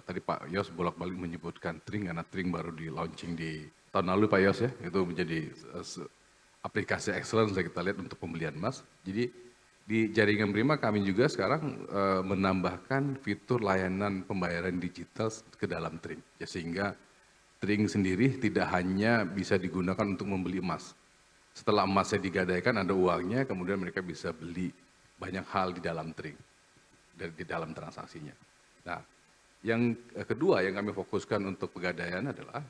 tadi Pak Yos bolak-balik menyebutkan Tring karena Tring baru di launching di tahun lalu Pak Yos ya. Itu menjadi aplikasi excellence yang kita lihat untuk pembelian emas. Jadi di jaringan Prima kami juga sekarang menambahkan fitur layanan pembayaran digital ke dalam Tring. Ya, sehingga Tring sendiri tidak hanya bisa digunakan untuk membeli emas. Setelah emasnya digadaikan ada uangnya, kemudian mereka bisa beli banyak hal di dalam Tring. Di dalam transaksinya. Nah, yang kedua yang kami fokuskan untuk Pegadaian adalah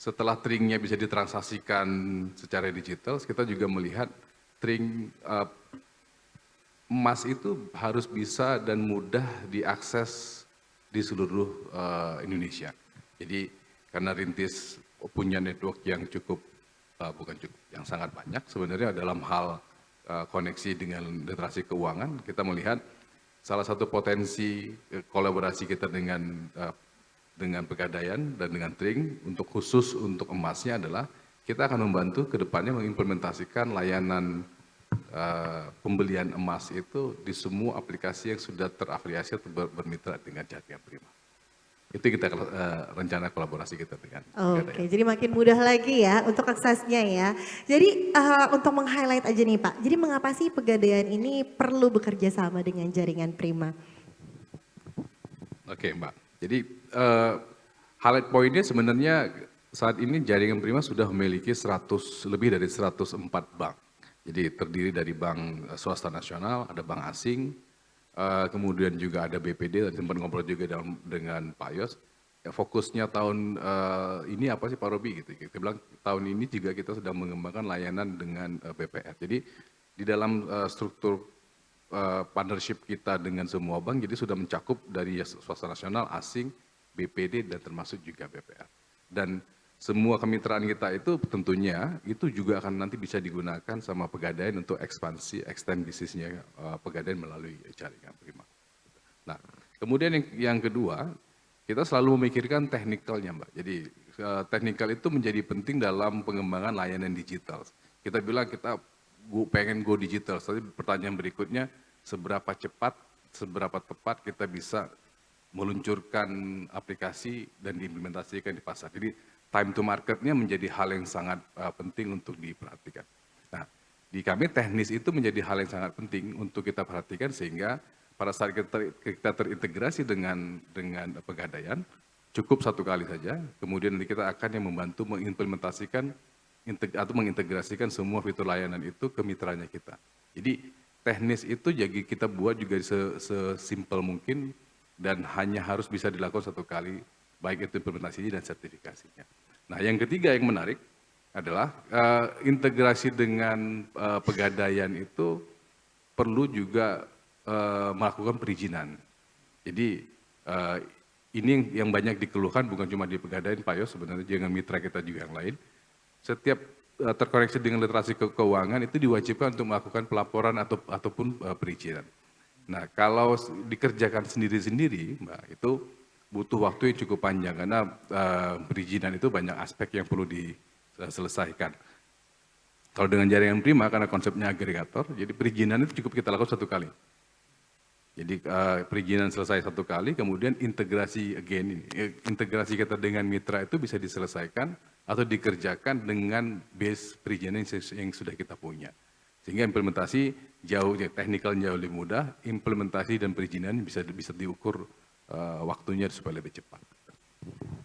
setelah Tringnya bisa ditransaksikan secara digital, kita juga melihat Tring emas itu harus bisa dan mudah diakses di seluruh Indonesia. Jadi karena Rintis punya network yang cukup, yang sangat banyak sebenarnya dalam hal koneksi dengan literasi keuangan, kita melihat salah satu potensi kolaborasi kita dengan Pegadaian dan dengan Tring untuk khusus untuk emasnya adalah kita akan membantu ke depannya mengimplementasikan layanan pembelian emas itu di semua aplikasi yang sudah terafiliasi atau bermitra dengan jaringan Prima. Itu kita rencana kolaborasi kita dengan Oke, Pegadaian. jadi makin mudah lagi ya untuk aksesnya ya. Jadi untuk meng-highlight aja nih Pak, jadi mengapa sih Pegadaian ini perlu bekerja sama dengan jaringan Prima? Oke Mbak, jadi highlight pointnya sebenarnya saat ini jaringan Prima sudah memiliki lebih dari 104 bank. Jadi terdiri dari bank swasta nasional, ada bank asing, kemudian juga ada BPD, dan sempat ngobrol juga dengan Pak Yos. Ya, fokusnya tahun ini apa sih Pak Robi gitu. Kita bilang tahun ini juga kita sedang mengembangkan layanan dengan BPR. Jadi di dalam struktur partnership kita dengan semua bank, jadi sudah mencakup dari swasta nasional, asing, BPD, dan termasuk juga BPR. Dan semua kemitraan kita itu tentunya itu juga akan nanti bisa digunakan sama Pegadaian untuk extend bisnisnya Pegadaian melalui jaringan Prima. Nah, kemudian yang kedua, kita selalu memikirkan teknikalnya Mbak. Jadi teknikal itu menjadi penting dalam pengembangan layanan digital. Kita bilang kita pengen go digital. Tapi pertanyaan berikutnya, seberapa cepat, seberapa tepat kita bisa meluncurkan aplikasi dan diimplementasikan di pasar. Jadi time to marketnya menjadi hal yang sangat penting untuk diperhatikan. Nah, di kami teknis itu menjadi hal yang sangat penting untuk kita perhatikan sehingga pada saat kita terintegrasi dengan Pegadaian, cukup satu kali saja, kemudian nanti kita akan yang membantu mengimplementasikan atau mengintegrasikan semua fitur layanan itu ke mitranya kita. Jadi teknis itu jadi kita buat juga sesimpel mungkin dan hanya harus bisa dilakukan satu kali, baik itu implementasinya dan sertifikasinya. Nah, yang ketiga yang menarik adalah integrasi dengan Pegadaian itu perlu juga melakukan perizinan. Jadi ini yang banyak dikeluhkan bukan cuma di Pegadaian, Pak Yos, sebenarnya dengan mitra kita juga yang lain. Setiap terkoneksi dengan literasi keuangan itu diwajibkan untuk melakukan pelaporan ataupun perizinan. Nah, kalau dikerjakan sendiri-sendiri, Mbak, itu butuh waktu yang cukup panjang karena perizinan itu banyak aspek yang perlu diselesaikan. Kalau dengan jaringan prima karena konsepnya agregator, jadi perizinan itu cukup kita lakukan satu kali. Jadi perizinan selesai satu kali, kemudian integrasi integrasi kita dengan mitra itu bisa diselesaikan atau dikerjakan dengan base perizinan yang sudah kita punya. Sehingga implementasi teknikal jauh lebih mudah, implementasi dan perizinan bisa diukur waktunya supaya lebih cepat.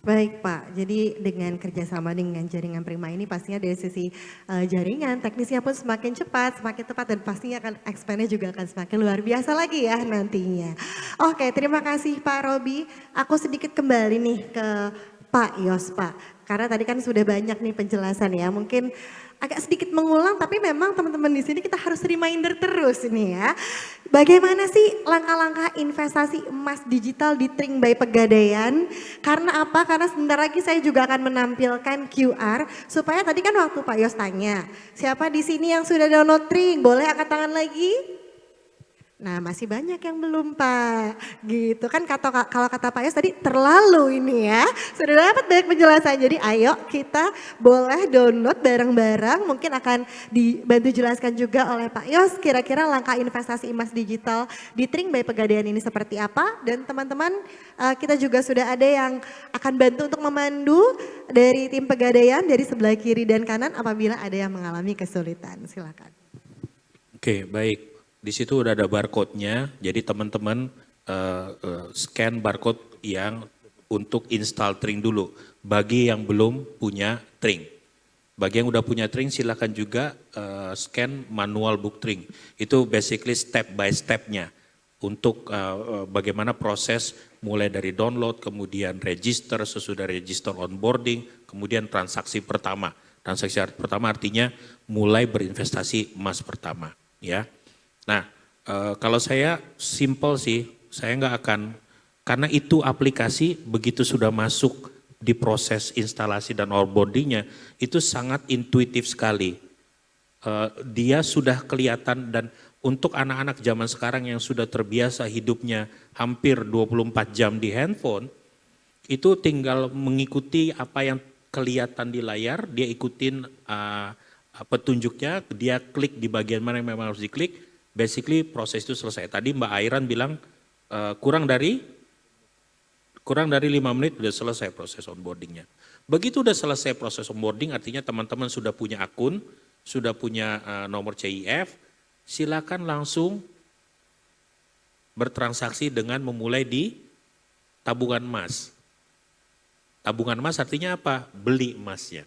Baik Pak, jadi dengan kerjasama dengan jaringan Prima ini pastinya dari sisi jaringan, teknisnya pun semakin cepat, semakin tepat dan pastinya akan expand-nya juga akan semakin luar biasa lagi ya nantinya. Oke, terima kasih Pak Robi. Aku sedikit kembali nih ke Pak Yos Pak, karena tadi kan sudah banyak nih penjelasan ya, mungkin agak sedikit mengulang tapi memang teman-teman di sini kita harus reminder terus ini ya. Bagaimana sih langkah-langkah investasi emas digital di Tring by Pegadaian? Karena apa? Karena sebentar lagi saya juga akan menampilkan QR supaya tadi kan waktu Pak Yos tanya, siapa di sini yang sudah download Tring? Boleh angkat tangan lagi? Nah masih banyak yang belum Pak, gitu kan kalau kata Pak Yos tadi terlalu ini ya. Sudah dapat banyak penjelasan, jadi ayo kita boleh download bareng-bareng. Mungkin akan dibantu jelaskan juga oleh Pak Yos kira-kira langkah investasi emas digital di Tring by Pegadaian ini seperti apa. Dan teman-teman kita juga sudah ada yang akan bantu untuk memandu dari tim Pegadaian dari sebelah kiri dan kanan apabila ada yang mengalami kesulitan. Silakan. Oke, baik. Di situ udah ada barcode-nya, jadi teman-teman scan barcode yang untuk install Tring dulu. Bagi yang belum punya Tring. Bagi yang udah punya Tring silakan juga scan manual book Tring. Itu basically step by step-nya. Untuk bagaimana proses mulai dari download, kemudian register, sesudah register onboarding, kemudian transaksi pertama. Transaksi pertama artinya mulai berinvestasi emas pertama. Ya. Nah, kalau saya simple sih, saya nggak akan, karena itu aplikasi begitu sudah masuk di proses instalasi dan onboardingnya, itu sangat intuitif sekali. Dia sudah kelihatan dan untuk anak-anak zaman sekarang yang sudah terbiasa hidupnya hampir 24 jam di handphone, itu tinggal mengikuti apa yang kelihatan di layar, dia ikutin petunjuknya, dia klik di bagian mana yang memang harus diklik, basically proses itu selesai. Tadi Mbak Airan bilang kurang dari 5 menit sudah selesai proses onboardingnya. Begitu udah selesai proses onboarding artinya teman-teman sudah punya akun, sudah punya nomor CIF, silakan langsung bertransaksi dengan memulai di tabungan emas. Tabungan emas artinya apa? Beli emasnya.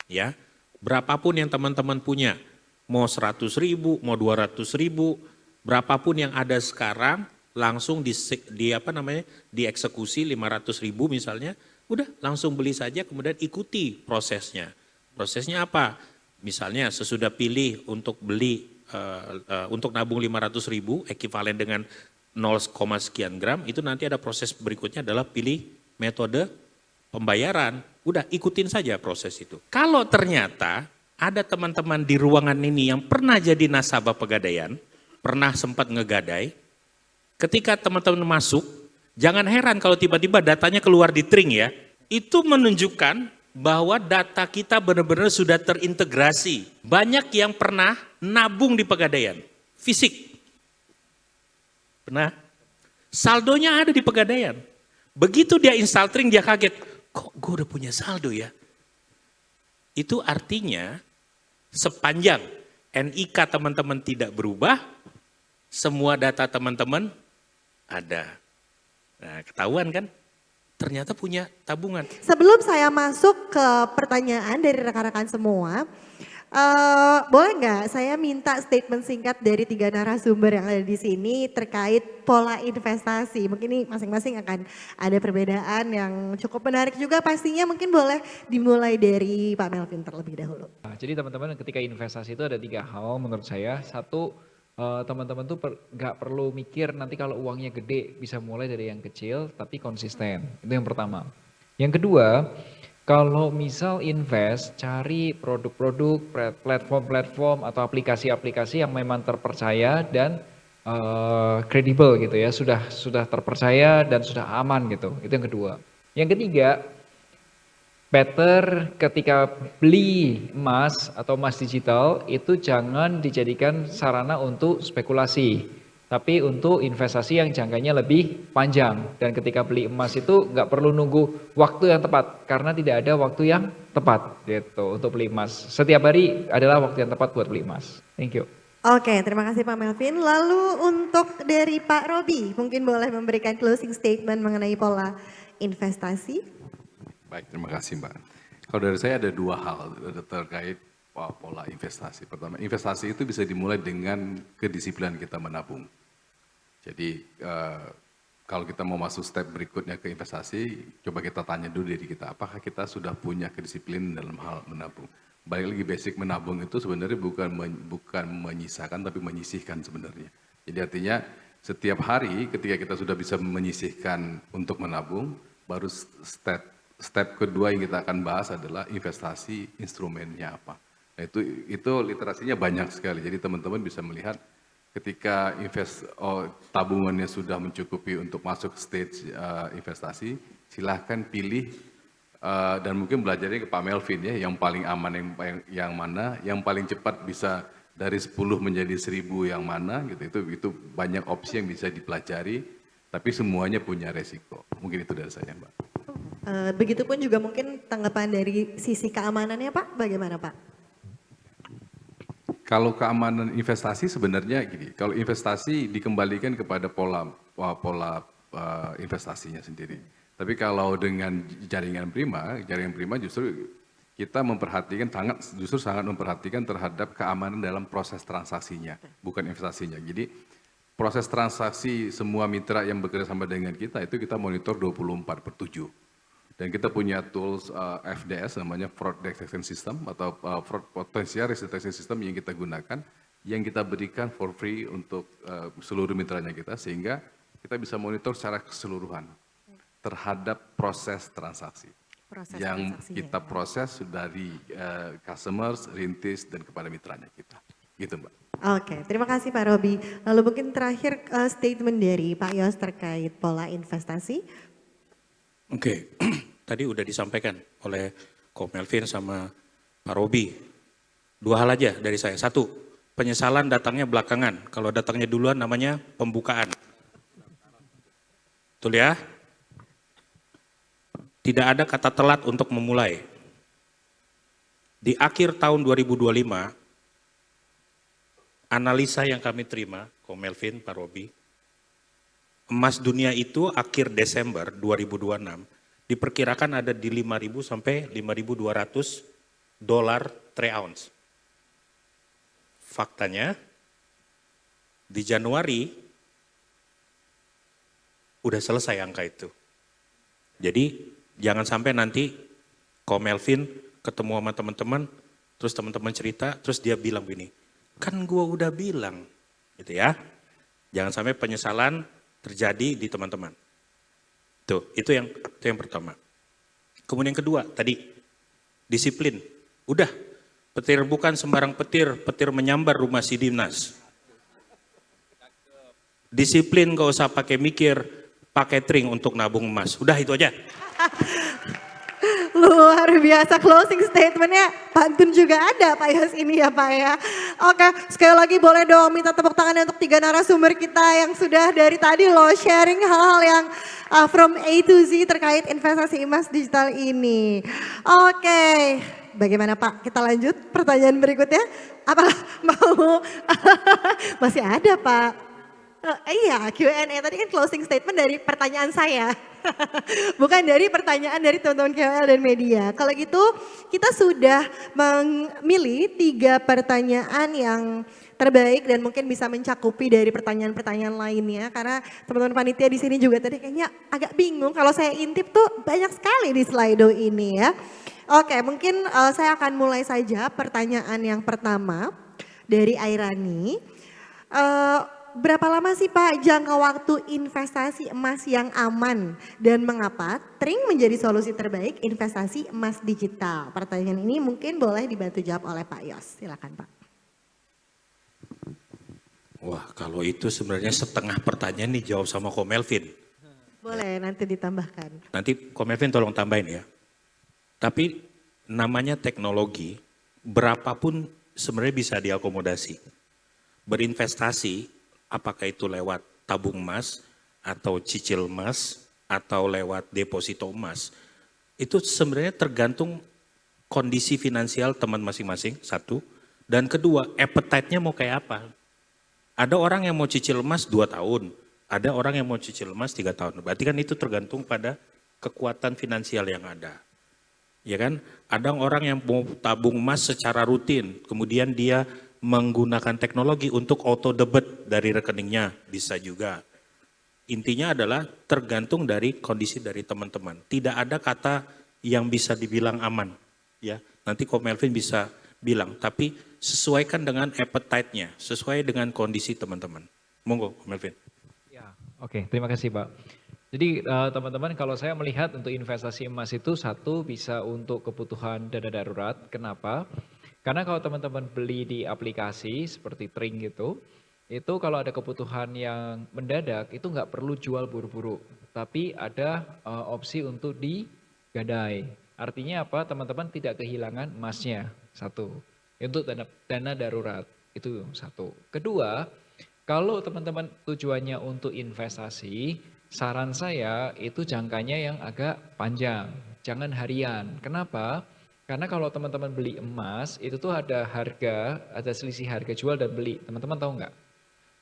Ya, berapapun yang teman-teman punya. Mau 100.000, mau 200.000, berapapun yang ada sekarang langsung dieksekusi 500.000 misalnya, udah langsung beli saja kemudian ikuti prosesnya. Prosesnya apa? Misalnya sesudah pilih untuk beli, untuk nabung 500.000 ekivalen dengan 0, sekian gram, itu nanti ada proses berikutnya adalah pilih metode pembayaran. Udah ikutin saja proses itu. Kalau ternyata ada teman-teman di ruangan ini yang pernah jadi nasabah Pegadaian, pernah sempat ngegadai, ketika teman-teman masuk, jangan heran kalau tiba-tiba datanya keluar di Tring ya, itu menunjukkan bahwa data kita benar-benar sudah terintegrasi. Banyak yang pernah nabung di Pegadaian, fisik. Pernah? Saldonya ada di Pegadaian. Begitu dia install Tring, dia kaget, kok gue udah punya saldo ya? Itu artinya sepanjang NIK teman-teman tidak berubah, semua data teman-teman ada. Nah, ketahuan kan? Ternyata punya tabungan. Sebelum saya masuk ke pertanyaan dari rekan-rekan semua, boleh nggak saya minta statement singkat dari 3 narasumber yang ada di sini terkait pola investasi. Mungkin ini masing-masing akan ada perbedaan yang cukup menarik juga pastinya. Mungkin boleh dimulai dari Pak Melvin terlebih dahulu. Nah, jadi teman-teman ketika investasi itu ada 3 hal menurut saya. Satu, teman-teman tuh nggak perlu mikir nanti kalau uangnya gede bisa mulai dari yang kecil tapi konsisten. Itu yang pertama. Yang kedua, kalau misal invest, cari produk-produk, platform-platform atau aplikasi-aplikasi yang memang terpercaya dan kredibel gitu ya, sudah terpercaya dan sudah aman gitu. Itu yang kedua. Yang ketiga, better ketika beli emas atau emas digital itu jangan dijadikan sarana untuk spekulasi, tapi untuk investasi yang jangkanya lebih panjang. Dan ketika beli emas itu nggak perlu nunggu waktu yang tepat, karena tidak ada waktu yang tepat gitu untuk beli emas. Setiap hari adalah waktu yang tepat buat beli emas. Thank you. Oke, terima kasih Pak Melvin. Lalu untuk dari Pak Robi, mungkin boleh memberikan closing statement mengenai pola investasi. Baik, terima kasih Mbak. Kalau dari saya ada 2 hal terkait pola investasi. Pertama, investasi itu bisa dimulai dengan kedisiplinan kita menabung. Jadi kalau kita mau masuk step berikutnya ke investasi, coba kita tanya dulu diri kita, apakah kita sudah punya kedisiplinan dalam hal menabung. Balik lagi basic menabung itu sebenarnya bukan menyisakan tapi menyisihkan sebenarnya. Jadi artinya setiap hari ketika kita sudah bisa menyisihkan untuk menabung, baru step kedua yang kita akan bahas adalah investasi instrumennya apa. Nah itu literasinya banyak sekali. Jadi teman-teman bisa melihat ketika tabungannya sudah mencukupi untuk masuk stage investasi, silahkan pilih dan mungkin belajarnya ke Pak Melvin ya, yang paling aman yang mana, yang paling cepat bisa dari 10 menjadi 1000 yang mana gitu. Itu banyak opsi yang bisa dipelajari, tapi semuanya punya resiko. Mungkin itu dari saya, Mbak. Begitupun juga mungkin tanggapan dari sisi keamanannya Pak, bagaimana Pak? Kalau keamanan investasi sebenarnya gini, kalau investasi dikembalikan kepada pola investasinya sendiri. Tapi kalau dengan jaringan prima justru kita sangat memperhatikan terhadap keamanan dalam proses transaksinya, bukan investasinya. Jadi proses transaksi semua mitra yang bekerja sama dengan kita itu kita monitor 24/7. Dan kita punya tools FDS namanya Fraud Detection System atau Fraud Potential Risk Detection System yang kita gunakan, yang kita berikan for free untuk seluruh mitranya kita, sehingga kita bisa monitor secara keseluruhan terhadap proses transaksi. Yang kita proses dari customers, rintis, dan kepada mitranya kita. Gitu Mbak. Oke, terima kasih Pak Robi. Lalu mungkin terakhir statement dari Pak Yos terkait pola investasi. Oke, tadi udah disampaikan oleh Ko Melvin sama Pak Robi. 2 hal aja dari saya. 1, penyesalan datangnya belakangan. Kalau datangnya duluan namanya pembukaan. Betul ya? Tidak ada kata telat untuk memulai. Di akhir tahun 2025, analisa yang kami terima, Ko Melvin, Pak Robi, emas dunia itu akhir Desember 2026 diperkirakan ada di 5.000 sampai 5.200 dolar per ounce. Faktanya di Januari udah selesai angka itu. Jadi jangan sampai nanti Ko Melvin ketemu sama teman-teman, terus teman-teman cerita, terus dia bilang gini, kan gua udah bilang, gitu ya. Jangan sampai penyesalan terjadi di teman-teman. Tuh, itu yang pertama. Kemudian yang kedua, tadi disiplin. Udah, petir bukan sembarang petir menyambar rumah si Dinas. Disiplin gak usah pakai mikir, pakai tring untuk nabung emas. Udah itu aja. Luar biasa closing statementnya. Pantun juga ada Pak Yos ini ya Pak ya. Oke, sekali lagi boleh dong minta tepuk tangannya untuk 3 narasumber kita yang sudah dari tadi loh sharing hal-hal yang from A to Z terkait investasi emas digital ini. Oke, bagaimana Pak? Kita lanjut pertanyaan berikutnya. Apa mau? Masih ada Pak. Iya Q&A tadi kan closing statement dari pertanyaan saya. Bukan dari pertanyaan dari teman-teman KOL dan media. Kalau gitu kita sudah memilih 3 pertanyaan yang terbaik dan mungkin bisa mencakupi dari pertanyaan-pertanyaan lainnya. Karena teman-teman panitia di sini juga tadi kayaknya agak bingung kalau saya intip tuh banyak sekali di Slido ini ya. Oke mungkin saya akan mulai saja pertanyaan yang pertama dari Airani. Berapa lama sih Pak jangka waktu investasi emas yang aman dan mengapa Tring menjadi solusi terbaik investasi emas digital? Pertanyaan ini mungkin boleh dibantu jawab oleh Pak Yos. Silakan Pak. Wah kalau itu sebenarnya setengah pertanyaan dijawab sama Ko Melvin. Boleh nanti ditambahkan. Nanti Ko Melvin tolong tambahin ya. Tapi namanya teknologi, berapapun sebenarnya bisa diakomodasi. Berinvestasi, apakah itu lewat tabung emas, atau cicil emas, atau lewat deposito emas. Itu sebenarnya tergantung kondisi finansial teman masing-masing, satu. Dan kedua, appetite-nya mau kayak apa. Ada orang yang mau cicil emas 2 tahun, ada orang yang mau cicil emas 3 tahun. Berarti kan itu tergantung pada kekuatan finansial yang ada. Ya kan? Ada orang yang mau tabung emas secara rutin, kemudian dia menggunakan teknologi untuk auto debit dari rekeningnya, bisa juga. Intinya adalah tergantung dari kondisi dari teman-teman. Tidak ada kata yang bisa dibilang aman. Ya, nanti Ko Melvin bisa bilang, tapi sesuaikan dengan appetite-nya, sesuai dengan kondisi teman-teman. Monggo Ko Melvin. Ya, oke, terima kasih Pak. Jadi teman-teman kalau saya melihat untuk investasi emas itu satu bisa untuk kebutuhan dana darurat. Kenapa? Karena kalau teman-teman beli di aplikasi seperti Tring gitu, itu kalau ada kebutuhan yang mendadak itu nggak perlu jual buru-buru, tapi ada opsi untuk digadai. Artinya apa? Teman-teman tidak kehilangan emasnya, satu. Untuk dana darurat, itu satu. Kedua, kalau teman-teman tujuannya untuk investasi, saran saya itu jangkanya yang agak panjang, jangan harian. Kenapa? Karena kalau teman-teman beli emas, itu tuh ada harga, ada selisih harga jual dan beli. Teman-teman tahu nggak?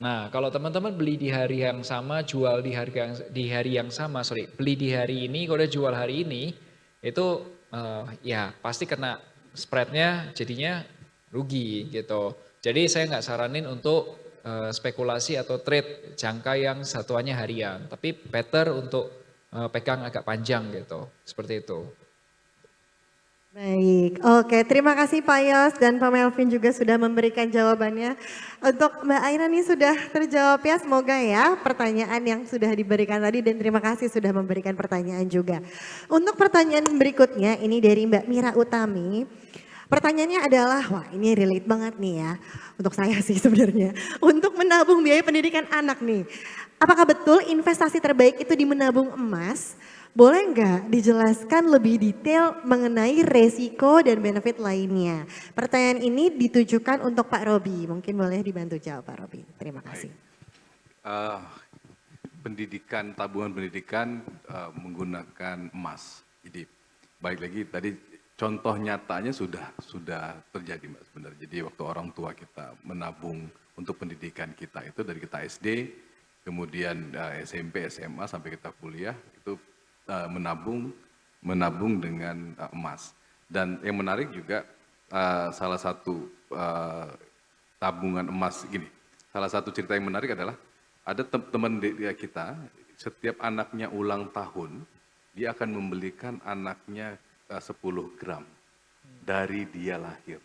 Nah, kalau teman-teman beli di hari yang sama, jual di hari yang sama, beli di hari ini, kalau udah jual hari ini, itu ya pasti kena spreadnya jadinya rugi gitu. Jadi saya nggak saranin untuk spekulasi atau trade jangka yang satuannya harian, tapi better untuk pegang agak panjang gitu, seperti itu. Baik, oke terima kasih Pak Yos dan Pak Melvin juga sudah memberikan jawabannya. Untuk Mbak Aira nih sudah terjawab ya, semoga ya pertanyaan yang sudah diberikan tadi dan terima kasih sudah memberikan pertanyaan juga. Untuk pertanyaan berikutnya ini dari Mbak Mira Utami. Pertanyaannya adalah, wah ini relate banget nih ya, untuk saya sih sebenarnya. Untuk menabung biaya pendidikan anak nih, apakah betul investasi terbaik itu di menabung emas? Boleh nggak dijelaskan lebih detail mengenai resiko dan benefit lainnya? Pertanyaan ini ditujukan untuk Pak Robi, mungkin boleh dibantu jawab Pak Robi. Terima kasih. Pendidikan, tabungan pendidikan menggunakan emas. Jadi baik lagi tadi contoh nyatanya sudah terjadi Mbak sebenarnya. Jadi waktu orang tua kita menabung untuk pendidikan kita itu dari kita SD, kemudian SMP, SMA sampai kita kuliah itu menabung dengan emas. Dan yang menarik juga salah satu tabungan emas gini. Salah satu cerita yang menarik adalah ada teman kita setiap anaknya ulang tahun dia akan membelikan anaknya 10 gram dari dia lahir.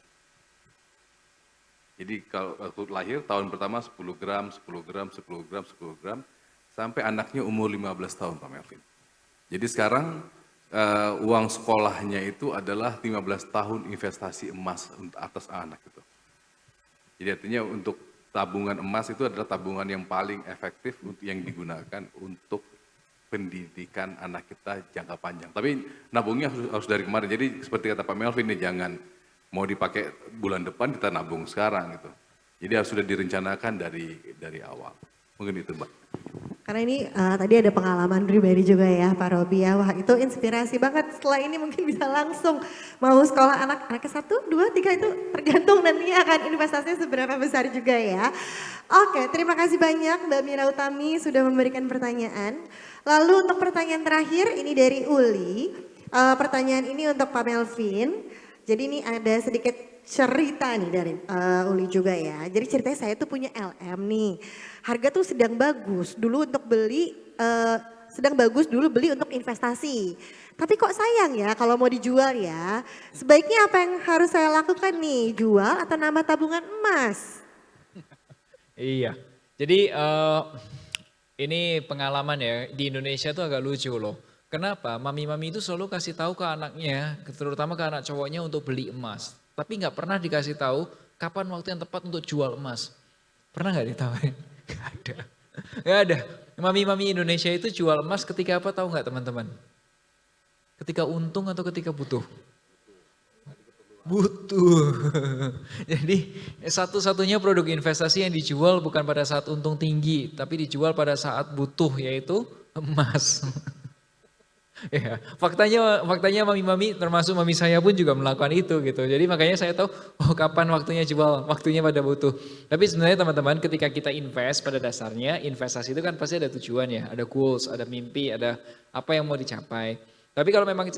Jadi kalau waktu lahir tahun pertama 10 gram, 10 gram, 10 gram, 10 gram sampai anaknya umur 15 tahun Pak Melvin. Jadi sekarang uang sekolahnya itu adalah 15 tahun investasi emas atas anak itu. Jadi artinya untuk tabungan emas itu adalah tabungan yang paling efektif yang digunakan untuk pendidikan anak kita jangka panjang. Tapi nabungnya harus dari kemarin. Jadi seperti kata Pak Melvin nih, jangan mau dipakai bulan depan kita nabung sekarang gitu. Jadi harus sudah direncanakan dari awal. Mungkin itu, Mbak. Karena ini tadi ada pengalaman pribadi juga ya Pak Robi ya. Wah itu inspirasi banget. Setelah ini mungkin bisa langsung mau sekolah anaknya 1, 2, 3 itu tergantung nantinya akan investasinya seberapa besar juga ya. Oke, terima kasih banyak Mbak Mira Utami sudah memberikan pertanyaan. Lalu untuk pertanyaan terakhir ini dari Uli. Pertanyaan ini untuk Pak Melvin. Jadi ini ada sedikit cerita nih dari Uli juga ya. Jadi ceritanya saya tuh punya LM nih. Harga tuh sedang bagus dulu untuk beli, beli untuk investasi. Tapi kok sayang ya kalau mau dijual ya. Sebaiknya apa yang harus saya lakukan nih? Jual atau nambah tabungan emas? Iya, jadi ini pengalaman ya, di Indonesia tuh agak lucu loh. Kenapa? Mami-mami itu selalu kasih tahu ke anaknya, terutama ke anak cowoknya untuk beli emas. Tapi nggak pernah dikasih tahu kapan waktu yang tepat untuk jual emas. Pernah nggak ditawarin? Nggak ada. Nggak ada. Mami-mami Indonesia itu jual emas ketika apa tahu nggak teman-teman? Ketika untung atau ketika butuh? Butuh. Jadi satu-satunya produk investasi yang dijual bukan pada saat untung tinggi, tapi dijual pada saat butuh, yaitu emas. Ya, faktanya mami-mami termasuk mami saya pun juga melakukan itu gitu. Jadi makanya saya tahu oh kapan waktunya jual, waktunya pada butuh. Tapi sebenarnya teman-teman ketika kita invest pada dasarnya investasi itu kan pasti ada tujuan ya, ada goals, ada mimpi, ada apa yang mau dicapai. Tapi kalau memang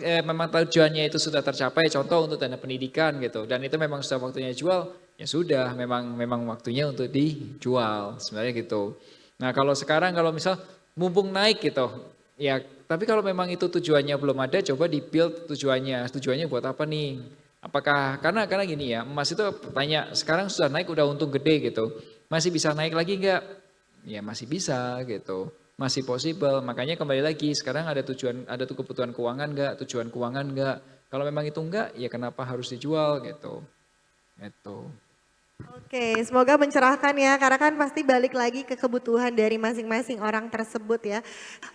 tujuannya itu sudah tercapai, contoh untuk dana pendidikan gitu, dan itu memang sudah waktunya jual, ya sudah memang waktunya untuk dijual sebenarnya gitu. Nah kalau sekarang kalau misal mumpung naik gitu, ya tapi kalau memang itu tujuannya belum ada, coba di-build tujuannya buat apa nih? Apakah karena gini ya, emas itu tanya sekarang sudah naik udah untung gede gitu, masih bisa naik lagi enggak? Ya masih bisa gitu. Masih possible, makanya kembali lagi sekarang ada kebutuhan keuangan enggak, tujuan keuangan enggak. Kalau memang itu enggak, ya kenapa harus dijual gitu. Gitu. Oke, semoga mencerahkan ya, karena kan pasti balik lagi ke kebutuhan dari masing-masing orang tersebut ya.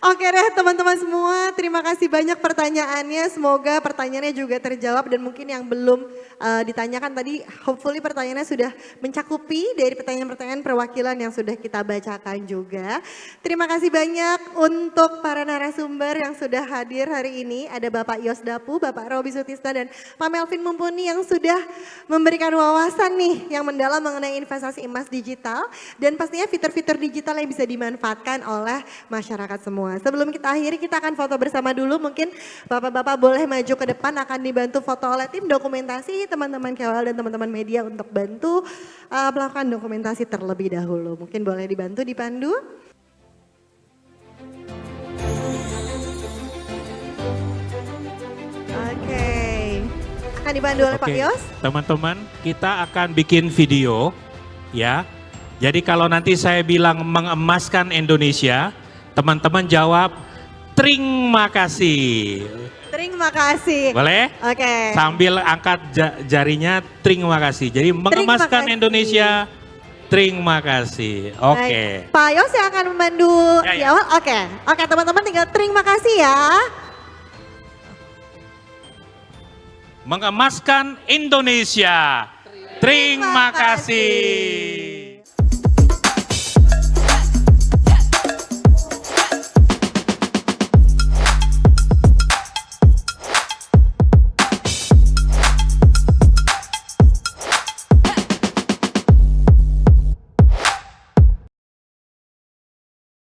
Oke deh teman-teman semua, terima kasih banyak pertanyaannya, semoga pertanyaannya juga terjawab dan mungkin yang belum ditanyakan tadi, hopefully pertanyaannya sudah mencakupi dari pertanyaan-pertanyaan perwakilan yang sudah kita bacakan juga. Terima kasih banyak untuk para narasumber yang sudah hadir hari ini, ada Bapak Yos Dapu, Bapak Robi Sutisna dan Pak Melvin Mumpuni yang sudah memberikan wawasan nih yang mendalam mengenai investasi emas digital dan pastinya fitur-fitur digital yang bisa dimanfaatkan oleh masyarakat semua. Sebelum kita akhiri kita akan foto bersama dulu, mungkin Bapak-bapak boleh maju ke depan, akan dibantu foto oleh tim dokumentasi, teman-teman KOL dan teman-teman media untuk bantu melakukan dokumentasi terlebih dahulu. Mungkin boleh dibantu dipandu. Oke. Akan dibantu oleh Pak Yos. Teman-teman, kita akan bikin video ya. Jadi kalau nanti saya bilang mengemaskan Indonesia, teman-teman jawab terima kasih. Terima kasih. Boleh? Oke. Sambil angkat jarinya terima kasih. Jadi mengemaskan kasih. Indonesia, terima kasih. Oke. Baik. Pak Yos yang akan membantu Ya, di ya. awal. Oke. Oke teman-teman tinggal terima kasih ya. Mengemaskan Indonesia. Terima kasih.